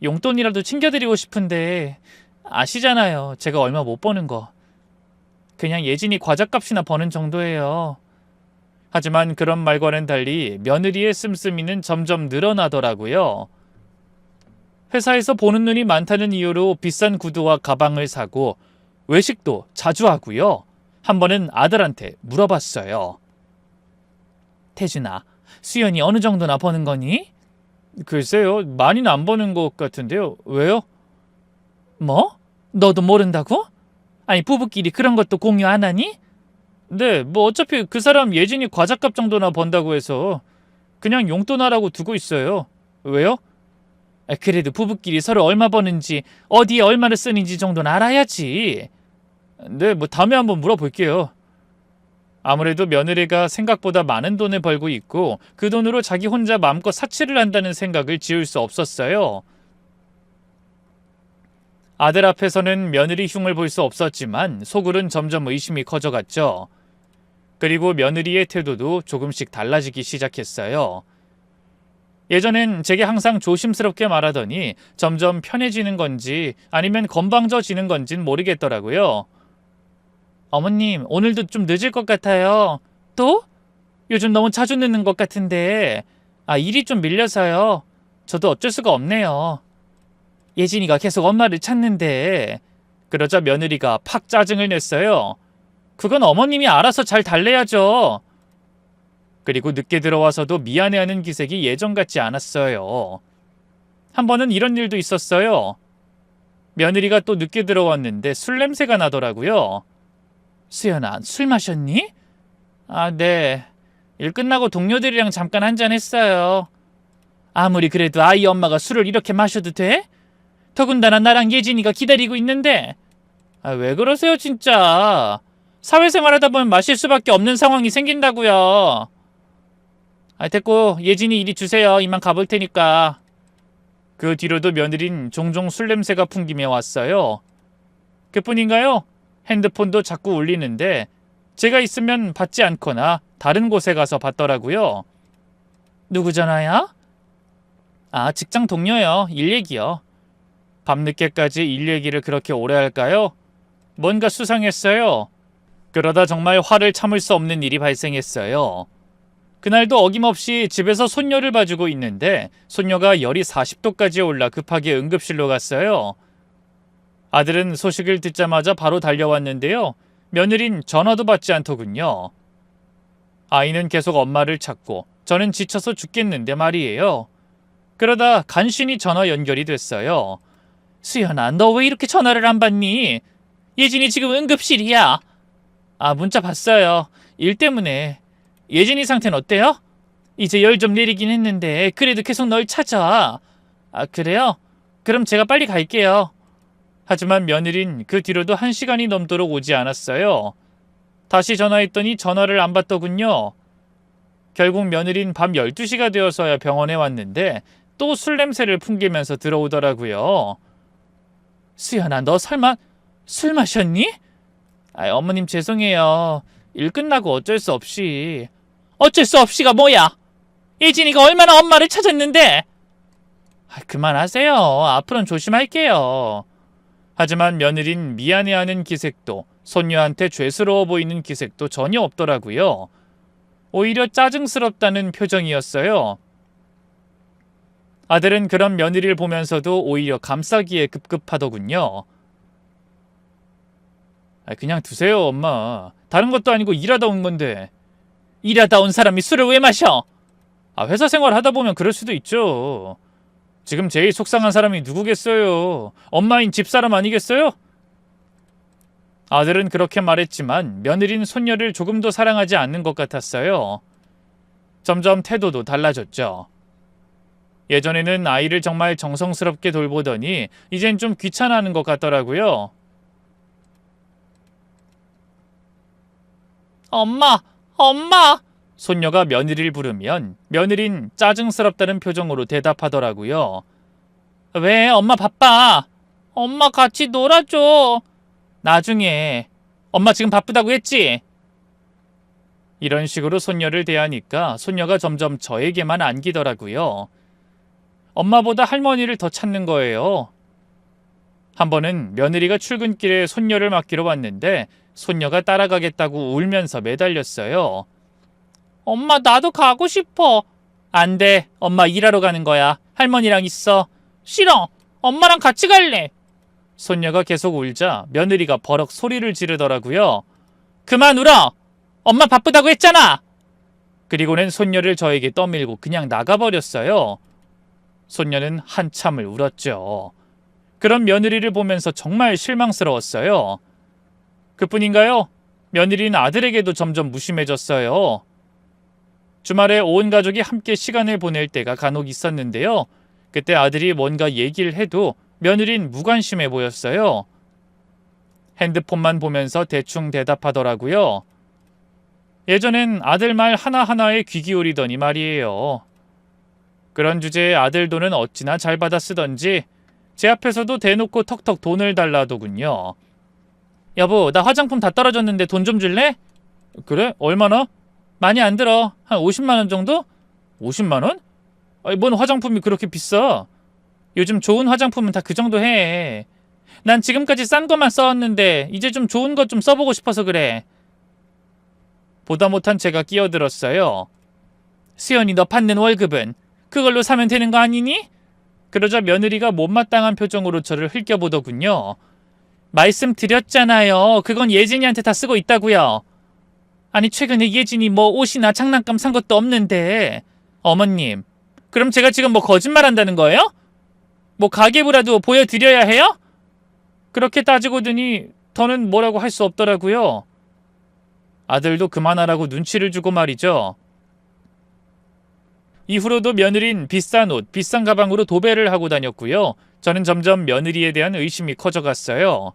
용돈이라도 챙겨드리고 싶은데 아시잖아요. 제가 얼마 못 버는 거. 그냥 예진이 과자값이나 버는 정도예요. 하지만 그런 말과는 달리 며느리의 씀씀이는 점점 늘어나더라고요. 회사에서 보는 눈이 많다는 이유로 비싼 구두와 가방을 사고 외식도 자주 하고요. 한 번은 아들한테 물어봤어요. 태준아, 수연이 어느 정도나 버는 거니? 글쎄요, 많이는 안 버는 것 같은데요. 왜요? 뭐? 너도 모른다고? 아니, 부부끼리 그런 것도 공유 안 하니? 네, 뭐 어차피 그 사람 예진이 과자값 정도나 번다고 해서 그냥 용돈 하라고 두고 있어요. 왜요? 그래도 부부끼리 서로 얼마 버는지 어디에 얼마를 쓰는지 정도는 알아야지. 네, 뭐 다음에 한번 물어볼게요. 아무래도 며느리가 생각보다 많은 돈을 벌고 있고 그 돈으로 자기 혼자 마음껏 사치를 한다는 생각을 지울 수 없었어요. 아들 앞에서는 며느리 흉을 볼 수 없었지만 속으론 점점 의심이 커져갔죠. 그리고 며느리의 태도도 조금씩 달라지기 시작했어요. 예전엔 제게 항상 조심스럽게 말하더니 점점 편해지는 건지 아니면 건방져지는 건진 모르겠더라고요. 어머님, 오늘도 좀 늦을 것 같아요. 또? 요즘 너무 자주 늦는 것 같은데. 아, 일이 좀 밀려서요. 저도 어쩔 수가 없네요. 예진이가 계속 엄마를 찾는데. 그러자 며느리가 팍 짜증을 냈어요. 그건 어머님이 알아서 잘 달래야죠. 그리고 늦게 들어와서도 미안해하는 기색이 예전 같지 않았어요. 한 번은 이런 일도 있었어요. 며느리가 또 늦게 들어왔는데 술 냄새가 나더라고요. 수연아, 술 마셨니? 아, 네. 일 끝나고 동료들이랑 잠깐 한잔 했어요. 아무리 그래도 아이 엄마가 술을 이렇게 마셔도 돼? 더군다나 나랑 예진이가 기다리고 있는데. 아, 왜 그러세요 진짜. 사회생활 하다 보면 마실 수밖에 없는 상황이 생긴다고요. 아, 됐고 예진이 이리 주세요. 이만 가볼 테니까. 그 뒤로도 며느린 종종 술 냄새가 풍기며 왔어요. 그뿐인가요? 핸드폰도 자꾸 울리는데 제가 있으면 받지 않거나 다른 곳에 가서 받더라고요. 누구 전화야? 아, 직장 동료요. 일 얘기요. 밤늦게까지 일 얘기를 그렇게 오래 할까요? 뭔가 수상했어요. 그러다 정말 화를 참을 수 없는 일이 발생했어요. 그날도 어김없이 집에서 손녀를 봐주고 있는데 손녀가 열이 40도까지 올라 급하게 응급실로 갔어요. 아들은 소식을 듣자마자 바로 달려왔는데요. 며느린 전화도 받지 않더군요. 아이는 계속 엄마를 찾고 저는 지쳐서 죽겠는데 말이에요. 그러다 간신히 전화 연결이 됐어요. 수연아, 너 왜 이렇게 전화를 안 받니? 예진이 지금 응급실이야. 아, 문자 봤어요. 일 때문에. 예진이 상태는 어때요? 이제 열 좀 내리긴 했는데 그래도 계속 널 찾아. 아, 그래요? 그럼 제가 빨리 갈게요. 하지만 며느린 그 뒤로도 1시간이 넘도록 오지 않았어요. 다시 전화했더니 전화를 안 받더군요. 결국 며느린 밤 12시가 되어서야 병원에 왔는데 또 술 냄새를 풍기면서 들어오더라고요. 수연아, 너 설마 술 마셨니? 아, 어머님 죄송해요. 일 끝나고 어쩔 수 없이. 어쩔 수 없이가 뭐야? 예진이가 얼마나 엄마를 찾았는데. 아, 그만하세요. 앞으로는 조심할게요. 하지만 며느린 미안해하는 기색도 손녀한테 죄스러워 보이는 기색도 전혀 없더라고요. 오히려 짜증스럽다는 표정이었어요. 아들은 그런 며느리를 보면서도 오히려 감싸기에 급급하더군요. 아, 그냥 두세요, 엄마. 다른 것도 아니고 일하다 온 건데. 일하다 온 사람이 술을 왜 마셔? 아, 회사 생활 하다 보면 그럴 수도 있죠. 지금 제일 속상한 사람이 누구겠어요? 엄마인 집사람 아니겠어요? 아들은 그렇게 말했지만 며느리는 손녀를 조금도 사랑하지 않는 것 같았어요. 점점 태도도 달라졌죠. 예전에는 아이를 정말 정성스럽게 돌보더니 이젠 좀 귀찮아하는 것 같더라고요. 엄마, 엄마! 손녀가 며느리를 부르면 며느린 짜증스럽다는 표정으로 대답하더라고요. 왜? 엄마 바빠. 엄마 같이 놀아줘. 나중에. 엄마 지금 바쁘다고 했지? 이런 식으로 손녀를 대하니까 손녀가 점점 저에게만 안기더라고요. 엄마보다 할머니를 더 찾는 거예요. 한 번은 며느리가 출근길에 손녀를 맡기러 왔는데 손녀가 따라가겠다고 울면서 매달렸어요. 엄마 나도 가고 싶어. 안 돼. 엄마 일하러 가는 거야. 할머니랑 있어. 싫어. 엄마랑 같이 갈래. 손녀가 계속 울자 며느리가 버럭 소리를 지르더라고요. 그만 울어. 엄마 바쁘다고 했잖아. 그리고는 손녀를 저에게 떠밀고 그냥 나가버렸어요. 손녀는 한참을 울었죠. 그런 며느리를 보면서 정말 실망스러웠어요. 그뿐인가요? 며느리는 아들에게도 점점 무심해졌어요. 주말에 온 가족이 함께 시간을 보낼 때가 간혹 있었는데요. 그때 아들이 뭔가 얘기를 해도 며느리는 무관심해 보였어요. 핸드폰만 보면서 대충 대답하더라고요. 예전엔 아들 말 하나하나에 귀 기울이더니 말이에요. 그런 주제에 아들 돈은 어찌나 잘 받아 쓰던지 제 앞에서도 대놓고 턱턱 돈을 달라더군요. 여보, 나 화장품 다 떨어졌는데 돈 좀 줄래? 그래? 얼마나? 많이 안 들어. 한 50만 원 정도? 50만 원? 아니, 뭔 화장품이 그렇게 비싸? 요즘 좋은 화장품은 다 그 정도 해. 난 지금까지 싼 것만 써왔는데 이제 좀 좋은 것 좀 써보고 싶어서 그래. 보다 못한 제가 끼어들었어요. 수연이 너 받는 월급은 그걸로 사면 되는 거 아니니? 그러자 며느리가 못마땅한 표정으로 저를 흘겨보더군요. 말씀드렸잖아요. 그건 예진이한테 다 쓰고 있다고요. 아니 최근에 예진이 뭐 옷이나 장난감 산 것도 없는데. 어머님, 그럼 제가 지금 뭐 거짓말한다는 거예요? 뭐 가계부라도 보여드려야 해요? 그렇게 따지고 드니 더는 뭐라고 할 수 없더라고요. 아들도 그만하라고 눈치를 주고 말이죠. 이후로도 며느린 비싼 옷, 비싼 가방으로 도배를 하고 다녔고요. 저는 점점 며느리에 대한 의심이 커져갔어요.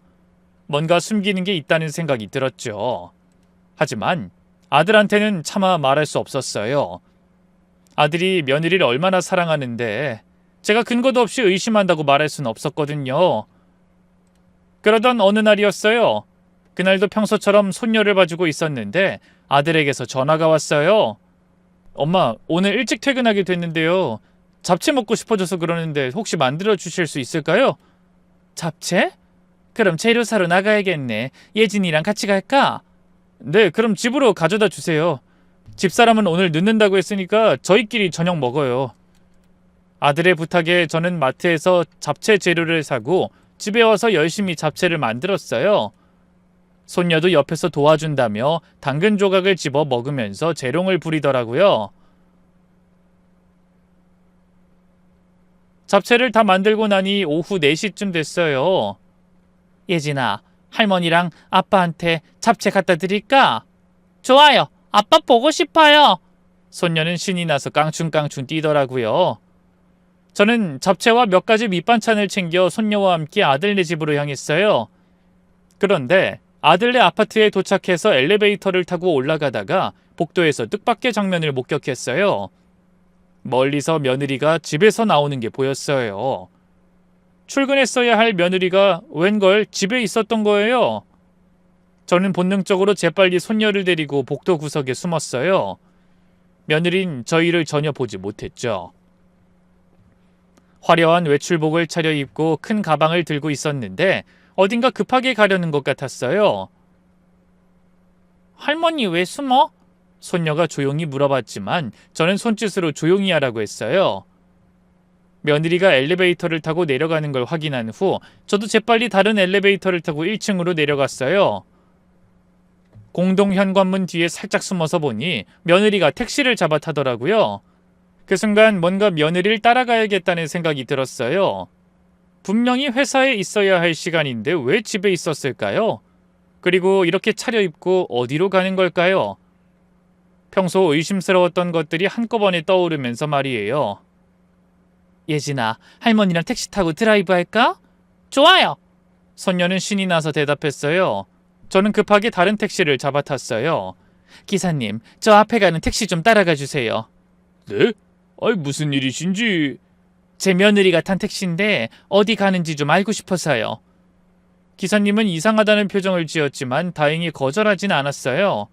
뭔가 숨기는 게 있다는 생각이 들었죠. 하지만 아들한테는 차마 말할 수 없었어요. 아들이 며느리를 얼마나 사랑하는데 제가 근거도 없이 의심한다고 말할 수는 없었거든요. 그러던 어느 날이었어요. 그날도 평소처럼 손녀를 봐주고 있었는데 아들에게서 전화가 왔어요. 엄마, 오늘 일찍 퇴근하게 됐는데요. 잡채 먹고 싶어져서 그러는데 혹시 만들어 주실 수 있을까요? 잡채? 그럼 재료 사러 나가야겠네. 예진이랑 같이 갈까? 네, 그럼 집으로 가져다 주세요. 집사람은 오늘 늦는다고 했으니까 저희끼리 저녁 먹어요. 아들의 부탁에 저는 마트에서 잡채 재료를 사고 집에 와서 열심히 잡채를 만들었어요. 손녀도 옆에서 도와준다며 당근 조각을 집어 먹으면서 재롱을 부리더라고요. 잡채를 다 만들고 나니 오후 4시쯤 됐어요. 예진아, 할머니랑 아빠한테 잡채 갖다 드릴까? 좋아요. 아빠 보고 싶어요. 손녀는 신이 나서 깡충깡충 뛰더라고요. 저는 잡채와 몇 가지 밑반찬을 챙겨 손녀와 함께 아들네 집으로 향했어요. 그런데 아들네 아파트에 도착해서 엘리베이터를 타고 올라가다가 복도에서 뜻밖의 장면을 목격했어요. 멀리서 며느리가 집에서 나오는 게 보였어요. 출근했어야 할 며느리가 웬걸 집에 있었던 거예요. 저는 본능적으로 재빨리 손녀를 데리고 복도 구석에 숨었어요. 며느린 저희를 전혀 보지 못했죠. 화려한 외출복을 차려입고 큰 가방을 들고 있었는데 어딘가 급하게 가려는 것 같았어요. 할머니 왜 숨어? 손녀가 조용히 물어봤지만 저는 손짓으로 조용히 하라고 했어요. 며느리가 엘리베이터를 타고 내려가는 걸 확인한 후 저도 재빨리 다른 엘리베이터를 타고 1층으로 내려갔어요. 공동 현관문 뒤에 살짝 숨어서 보니 며느리가 택시를 잡아 타더라고요. 그 순간 뭔가 며느리를 따라가야겠다는 생각이 들었어요. 분명히 회사에 있어야 할 시간인데 왜 집에 있었을까요? 그리고 이렇게 차려입고 어디로 가는 걸까요? 평소 의심스러웠던 것들이 한꺼번에 떠오르면서 말이에요. 예진아, 할머니랑 택시 타고 드라이브 할까? 좋아요. 손녀는 신이 나서 대답했어요. 저는 급하게 다른 택시를 잡아 탔어요. 기사님, 저 앞에 가는 택시 좀 따라가 주세요. 네? 아이, 무슨 일이신지. 제 며느리가 탄 택시인데 어디 가는지 좀 알고 싶어서요. 기사님은 이상하다는 표정을 지었지만 다행히 거절하진 않았어요.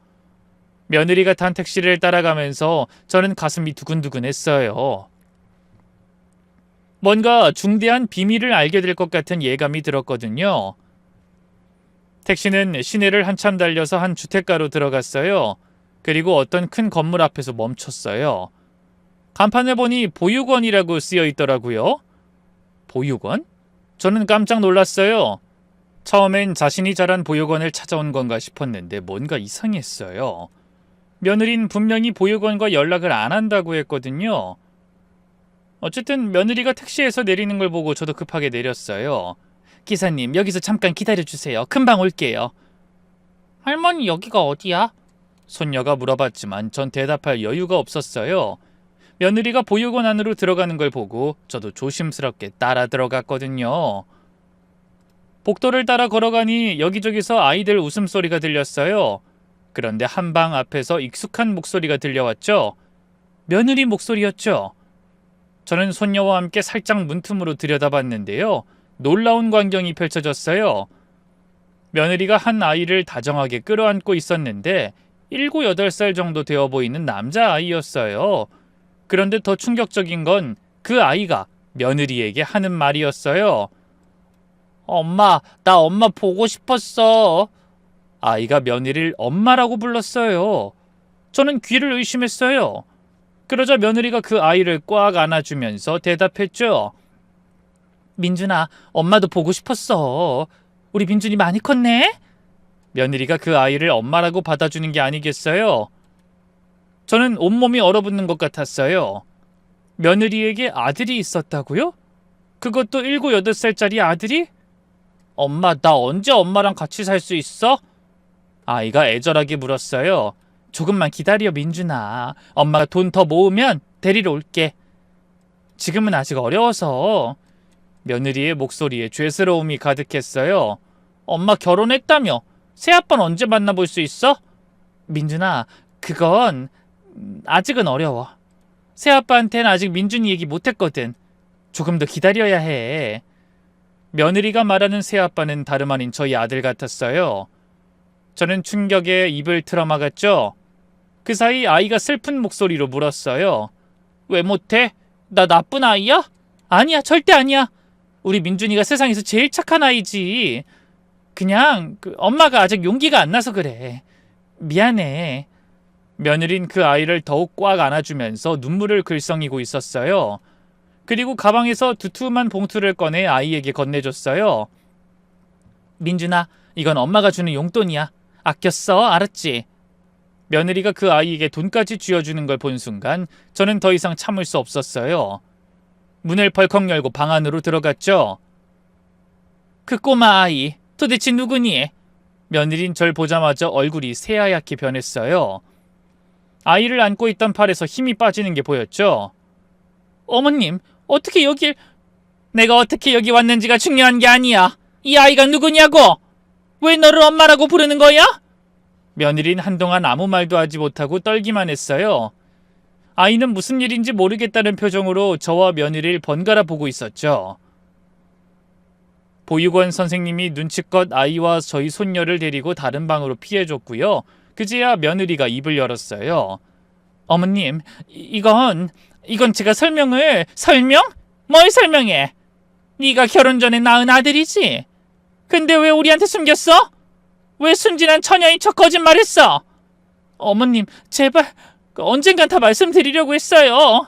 며느리가 탄 택시를 따라가면서 저는 가슴이 두근두근했어요. 뭔가 중대한 비밀을 알게 될 것 같은 예감이 들었거든요. 택시는 시내를 한참 달려서 한 주택가로 들어갔어요. 그리고 어떤 큰 건물 앞에서 멈췄어요. 간판을 보니 보육원이라고 쓰여 있더라고요. 보육원? 저는 깜짝 놀랐어요. 처음엔 자신이 자란 보육원을 찾아온 건가 싶었는데 뭔가 이상했어요. 며느린 분명히 보육원과 연락을 안 한다고 했거든요. 어쨌든 며느리가 택시에서 내리는 걸 보고 저도 급하게 내렸어요. 기사님, 여기서 잠깐 기다려주세요. 금방 올게요. 할머니, 여기가 어디야? 손녀가 물어봤지만 전 대답할 여유가 없었어요. 며느리가 보육원 안으로 들어가는 걸 보고 저도 조심스럽게 따라 들어갔거든요. 복도를 따라 걸어가니 여기저기서 아이들 웃음소리가 들렸어요. 그런데 한방 앞에서 익숙한 목소리가 들려왔죠. 며느리 목소리였죠. 저는 손녀와 함께 살짝 문틈으로 들여다봤는데요. 놀라운 광경이 펼쳐졌어요. 며느리가 한 아이를 다정하게 끌어안고 있었는데 7, 8살 정도 되어 보이는 남자아이였어요. 그런데 더 충격적인 건 그 아이가 며느리에게 하는 말이었어요. 엄마, 나 엄마 보고 싶었어. 아이가 며느리를 엄마라고 불렀어요. 저는 귀를 의심했어요. 그러자 며느리가 그 아이를 꽉 안아주면서 대답했죠. 민준아, 엄마도 보고 싶었어. 우리 민준이 많이 컸네? 며느리가 그 아이를 엄마라고 받아주는 게 아니겠어요? 저는 온몸이 얼어붙는 것 같았어요. 며느리에게 아들이 있었다고요? 그것도 7, 8살짜리 아들이? 엄마, 나 언제 엄마랑 같이 살 수 있어? 아이가 애절하게 물었어요. 조금만 기다려, 민준아. 엄마가 돈 더 모으면 데리러 올게. 지금은 아직 어려워서. 며느리의 목소리에 죄스러움이 가득했어요. 엄마 결혼했다며? 새아빠는 언제 만나볼 수 있어? 민준아, 그건 아직은 어려워. 새아빠한테는 아직 민준이 얘기 못했거든. 조금 더 기다려야 해. 며느리가 말하는 새아빠는 다름 아닌 저희 아들 같았어요. 저는 충격에 입을 틀어막았죠. 그 사이 아이가 슬픈 목소리로 물었어요. 왜 못해? 나 나쁜 아이야? 아니야, 절대 아니야. 우리 민준이가 세상에서 제일 착한 아이지. 그냥 엄마가 아직 용기가 안 나서 그래. 미안해. 며느린 그 아이를 더욱 꽉 안아주면서 눈물을 글썽이고 있었어요. 그리고 가방에서 두툼한 봉투를 꺼내 아이에게 건네줬어요. 민준아, 이건 엄마가 주는 용돈이야. 아껴 써, 알았지? 며느리가 그 아이에게 돈까지 쥐어주는 걸 본 순간 저는 더 이상 참을 수 없었어요. 문을 벌컥 열고 방 안으로 들어갔죠. 그 꼬마 아이, 도대체 누구니? 며느린 절 보자마자 얼굴이 새하얗게 변했어요. 아이를 안고 있던 팔에서 힘이 빠지는 게 보였죠. 어머님, 어떻게 여길... 내가 어떻게 여기 왔는지가 중요한 게 아니야. 이 아이가 누구냐고? 왜 너를 엄마라고 부르는 거야? 며느린 한동안 아무 말도 하지 못하고 떨기만 했어요. 아이는 무슨 일인지 모르겠다는 표정으로 저와 며느리를 번갈아 보고 있었죠. 보육원 선생님이 눈치껏 아이와 저희 손녀를 데리고 다른 방으로 피해줬고요. 그제야 며느리가 입을 열었어요. 어머님, 이건 제가 설명? 뭘 설명해? 네가 결혼 전에 낳은 아들이지? 근데 왜 우리한테 숨겼어? 왜 순진한 처녀인 척 거짓말했어? 어머님, 제발 언젠간 다 말씀드리려고 했어요.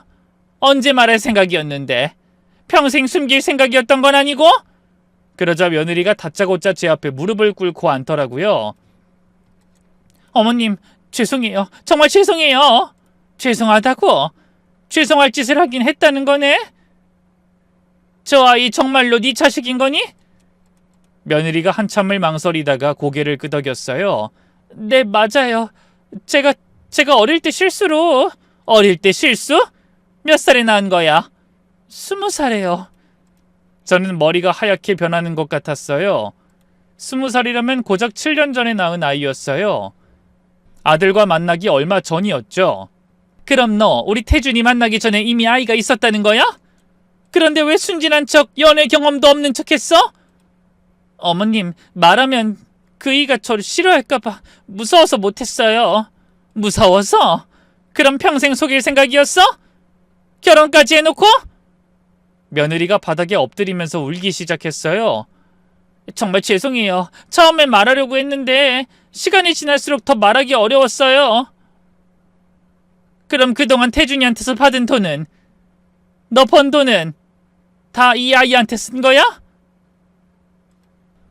언제 말할 생각이었는데? 평생 숨길 생각이었던 건 아니고? 그러자 며느리가 다짜고짜 제 앞에 무릎을 꿇고 앉더라고요. 어머님, 죄송해요. 정말 죄송해요. 죄송하다고? 죄송할 짓을 하긴 했다는 거네? 저 아이 정말로 네 자식인 거니? 며느리가 한참을 망설이다가 고개를 끄덕였어요. 네, 맞아요. 제가 어릴 때 실수로... 어릴 때 실수? 몇 살에 낳은 거야? 20살이에요. 저는 머리가 하얗게 변하는 것 같았어요. 20살이라면 고작 7년 전에 낳은 아이였어요. 아들과 만나기 얼마 전이었죠. 그럼 너 우리 태준이 만나기 전에 이미 아이가 있었다는 거야? 그런데 왜 순진한 척 연애 경험도 없는 척 했어? 어머님, 말하면 그이가 저를 싫어할까봐 무서워서 못했어요. 무서워서? 그럼 평생 속일 생각이었어? 결혼까지 해놓고? 며느리가 바닥에 엎드리면서 울기 시작했어요. 정말 죄송해요. 처음엔 말하려고 했는데 시간이 지날수록 더 말하기 어려웠어요. 그럼 그동안 태준이한테서 받은 돈은? 너 번 돈은? 다 이 아이한테 쓴 거야?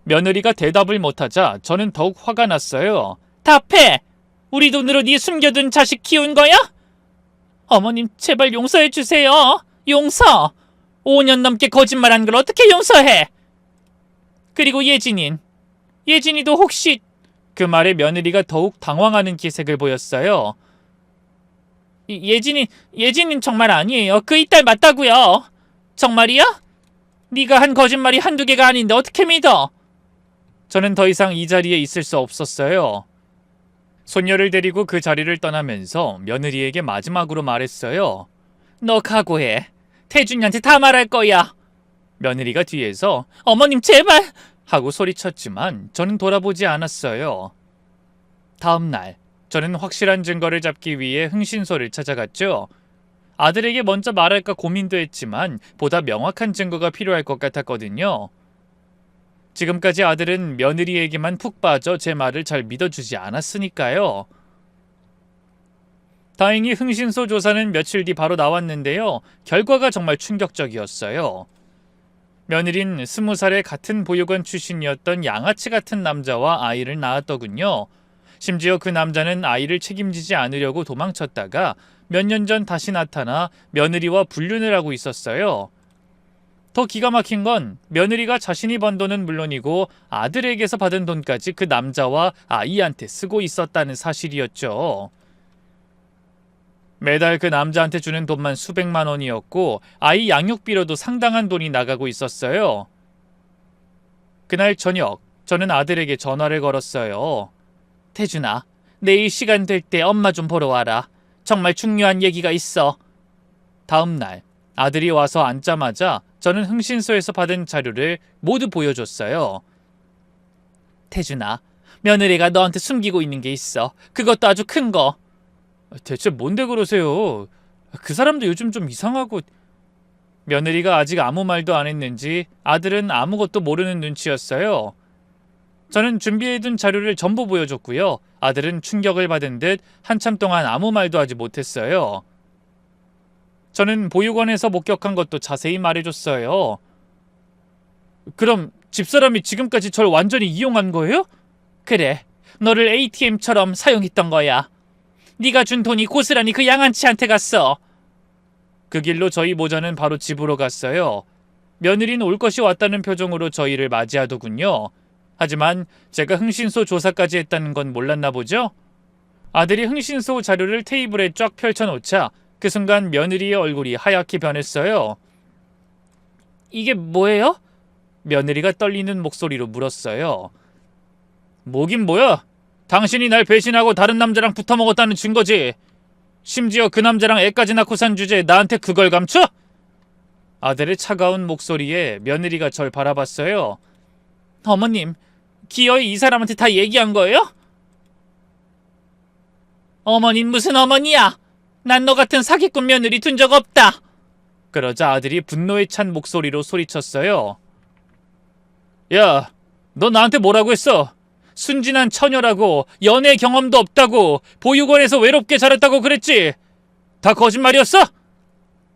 며느리가 대답을 못하자 저는 더욱 화가 났어요. 답해! 우리 돈으로 네 숨겨둔 자식 키운 거야? 어머님, 제발 용서해 주세요. 용서! 5년 넘게 거짓말한 걸 어떻게 용서해? 그리고 예진이도 혹시... 그 말에 며느리가 더욱 당황하는 기색을 보였어요. 예진이는 정말 아니에요. 그 이딸 맞다고요. 정말이야? 네가 한 거짓말이 한두 개가 아닌데 어떻게 믿어? 저는 더 이상 이 자리에 있을 수 없었어요. 손녀를 데리고 그 자리를 떠나면서 며느리에게 마지막으로 말했어요. 너 각오해. 태준이한테 다 말할 거야. 며느리가 뒤에서 어머님 제발! 하고 소리쳤지만 저는 돌아보지 않았어요. 다음 날 저는 확실한 증거를 잡기 위해 흥신소를 찾아갔죠. 아들에게 먼저 말할까 고민도 했지만 보다 명확한 증거가 필요할 것 같았거든요. 지금까지 아들은 며느리에게만 푹 빠져 제 말을 잘 믿어주지 않았으니까요. 다행히 흥신소 조사는 며칠 뒤 바로 나왔는데요. 결과가 정말 충격적이었어요. 며느린 20살의 같은 보육원 출신이었던 양아치 같은 남자와 아이를 낳았더군요. 심지어 그 남자는 아이를 책임지지 않으려고 도망쳤다가 몇 년 전 다시 나타나 며느리와 불륜을 하고 있었어요. 더 기가 막힌 건 며느리가 자신이 번 돈은 물론이고 아들에게서 받은 돈까지 그 남자와 아이한테 쓰고 있었다는 사실이었죠. 매달 그 남자한테 주는 돈만 수백만 원이었고 아이 양육비로도 상당한 돈이 나가고 있었어요. 그날 저녁 저는 아들에게 전화를 걸었어요. 태준아, 내일 시간 될 때 엄마 좀 보러 와라. 정말 중요한 얘기가 있어. 다음 날 아들이 와서 앉자마자 저는 흥신소에서 받은 자료를 모두 보여줬어요. 태준아, 며느리가 너한테 숨기고 있는 게 있어. 그것도 아주 큰 거. 대체 뭔데 그러세요? 그 사람도 요즘 좀 이상하고... 며느리가 아직 아무 말도 안 했는지 아들은 아무것도 모르는 눈치였어요. 저는 준비해둔 자료를 전부 보여줬고요. 아들은 충격을 받은 듯 한참 동안 아무 말도 하지 못했어요. 저는 보육원에서 목격한 것도 자세히 말해줬어요. 그럼 집사람이 지금까지 절 완전히 이용한 거예요? 그래, 너를 ATM처럼 사용했던 거야. 네가 준 돈이 고스란히 그 양아치한테 갔어. 그 길로 저희 모자는 바로 집으로 갔어요. 며느리는 올 것이 왔다는 표정으로 저희를 맞이하더군요. 하지만 제가 흥신소 조사까지 했다는 건 몰랐나 보죠? 아들이 흥신소 자료를 테이블에 쫙 펼쳐놓자 그 순간 며느리의 얼굴이 하얗게 변했어요. 이게 뭐예요? 며느리가 떨리는 목소리로 물었어요. 뭐긴 뭐야? 당신이 날 배신하고 다른 남자랑 붙어먹었다는 증거지. 심지어 그 남자랑 애까지 낳고 산 주제에 나한테 그걸 감춰? 아들의 차가운 목소리에 며느리가 절 바라봤어요. 어머님, 기어이 이 사람한테 다 얘기한 거예요? 어머님 무슨 어머니야? 난 너 같은 사기꾼 며느리 둔 적 없다. 그러자 아들이 분노에 찬 목소리로 소리쳤어요. 야, 너 나한테 뭐라고 했어? 순진한 처녀라고, 연애 경험도 없다고, 보육원에서 외롭게 자랐다고 그랬지? 다 거짓말이었어?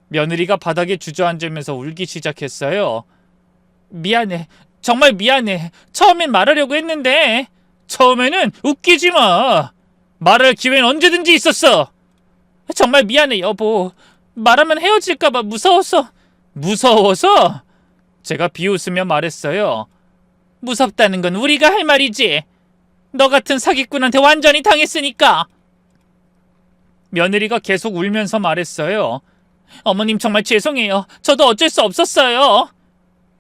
며느리가 바닥에 주저앉으면서 울기 시작했어요. 미안해. 정말 미안해. 처음엔 말하려고 했는데. 처음에는 웃기지 마. 말할 기회는 언제든지 있었어. 정말 미안해, 여보. 말하면 헤어질까봐 무서워서. 무서워서? 제가 비웃으며 말했어요. 무섭다는 건 우리가 할 말이지. 너 같은 사기꾼한테 완전히 당했으니까. 며느리가 계속 울면서 말했어요. 어머님 정말 죄송해요. 저도 어쩔 수 없었어요.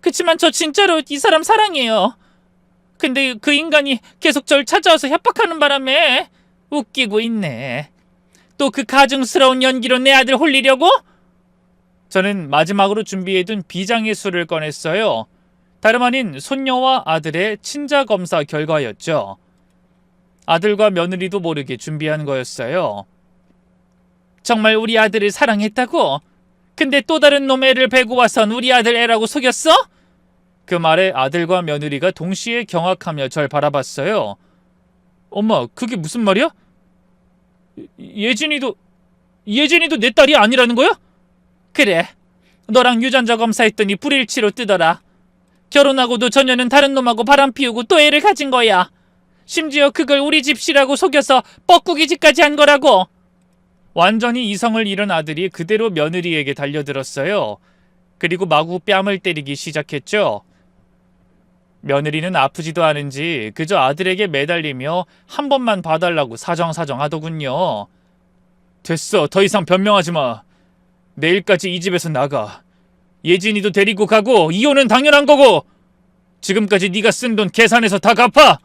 그치만 저 진짜로 이 사람 사랑해요. 근데 그 인간이 계속 절 찾아와서 협박하는 바람에 웃기고 있네. 또 그 가증스러운 연기로 내 아들 홀리려고? 저는 마지막으로 준비해둔 비장의 수를 꺼냈어요. 다름 아닌 손녀와 아들의 친자 검사 결과였죠. 아들과 며느리도 모르게 준비한 거였어요. 정말 우리 아들을 사랑했다고? 근데 또 다른 놈 애를 베고 와선 우리 아들 애라고 속였어? 그 말에 아들과 며느리가 동시에 경악하며 절 바라봤어요. 엄마, 그게 무슨 말이야? 예진이도 내 딸이 아니라는 거야? 그래. 너랑 유전자 검사했더니 불일치로 뜨더라. 결혼하고도 전혀는 다른 놈하고 바람 피우고 또 애를 가진 거야. 심지어 그걸 우리 집시라고 속여서 뻐꾸기 집까지 한 거라고. 완전히 이성을 잃은 아들이 그대로 며느리에게 달려들었어요. 그리고 마구 뺨을 때리기 시작했죠. 며느리는 아프지도 않은지 그저 아들에게 매달리며 한 번만 봐달라고 사정사정 하더군요. 됐어. 더 이상 변명하지 마. 내일까지 이 집에서 나가. 예진이도 데리고 가고 이혼은 당연한 거고 지금까지 네가 쓴 돈 계산해서 다 갚아.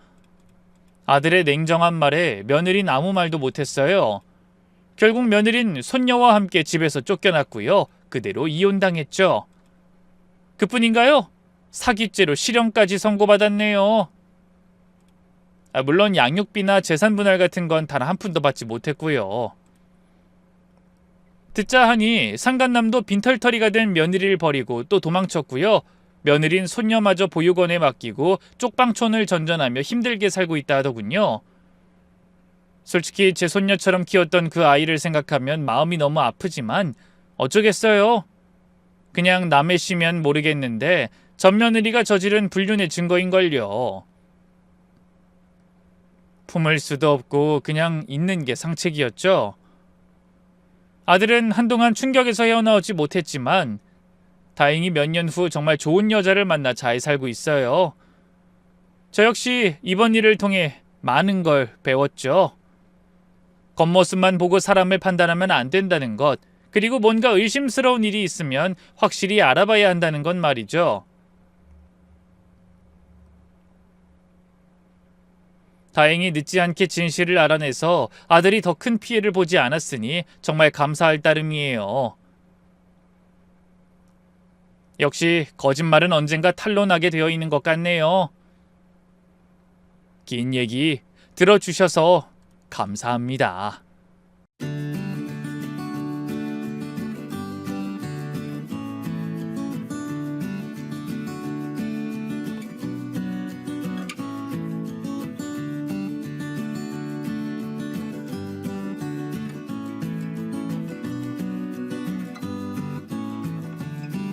아들의 냉정한 말에 며느리는 아무 말도 못했어요. 결국 며느리는 손녀와 함께 집에서 쫓겨났고요. 그대로 이혼당했죠. 그뿐인가요? 사기죄로 실형까지 선고받았네요. 물론 양육비나 재산분할 같은 건 단 한 푼도 받지 못했고요. 듣자 하니 상간남도 빈털터리가 된 며느리를 버리고 또 도망쳤고요. 며느린 손녀마저 보육원에 맡기고 쪽방촌을 전전하며 힘들게 살고 있다 하더군요. 솔직히 제 손녀처럼 키웠던 그 아이를 생각하면 마음이 너무 아프지만 어쩌겠어요. 그냥 남의 시면 모르겠는데 전 며느리가 저지른 불륜의 증거인걸요. 품을 수도 없고 그냥 있는 게 상책이었죠. 아들은 한동안 충격에서 헤어나오지 못했지만 다행히 몇 년 후 정말 좋은 여자를 만나 잘 살고 있어요. 저 역시 이번 일을 통해 많은 걸 배웠죠. 겉모습만 보고 사람을 판단하면 안 된다는 것, 그리고 뭔가 의심스러운 일이 있으면 확실히 알아봐야 한다는 건 말이죠. 다행히 늦지 않게 진실을 알아내서 아들이 더 큰 피해를 보지 않았으니 정말 감사할 따름이에요. 역시 거짓말은 언젠가 탄로나게 되어 있는 것 같네요. 긴 얘기 들어주셔서 감사합니다.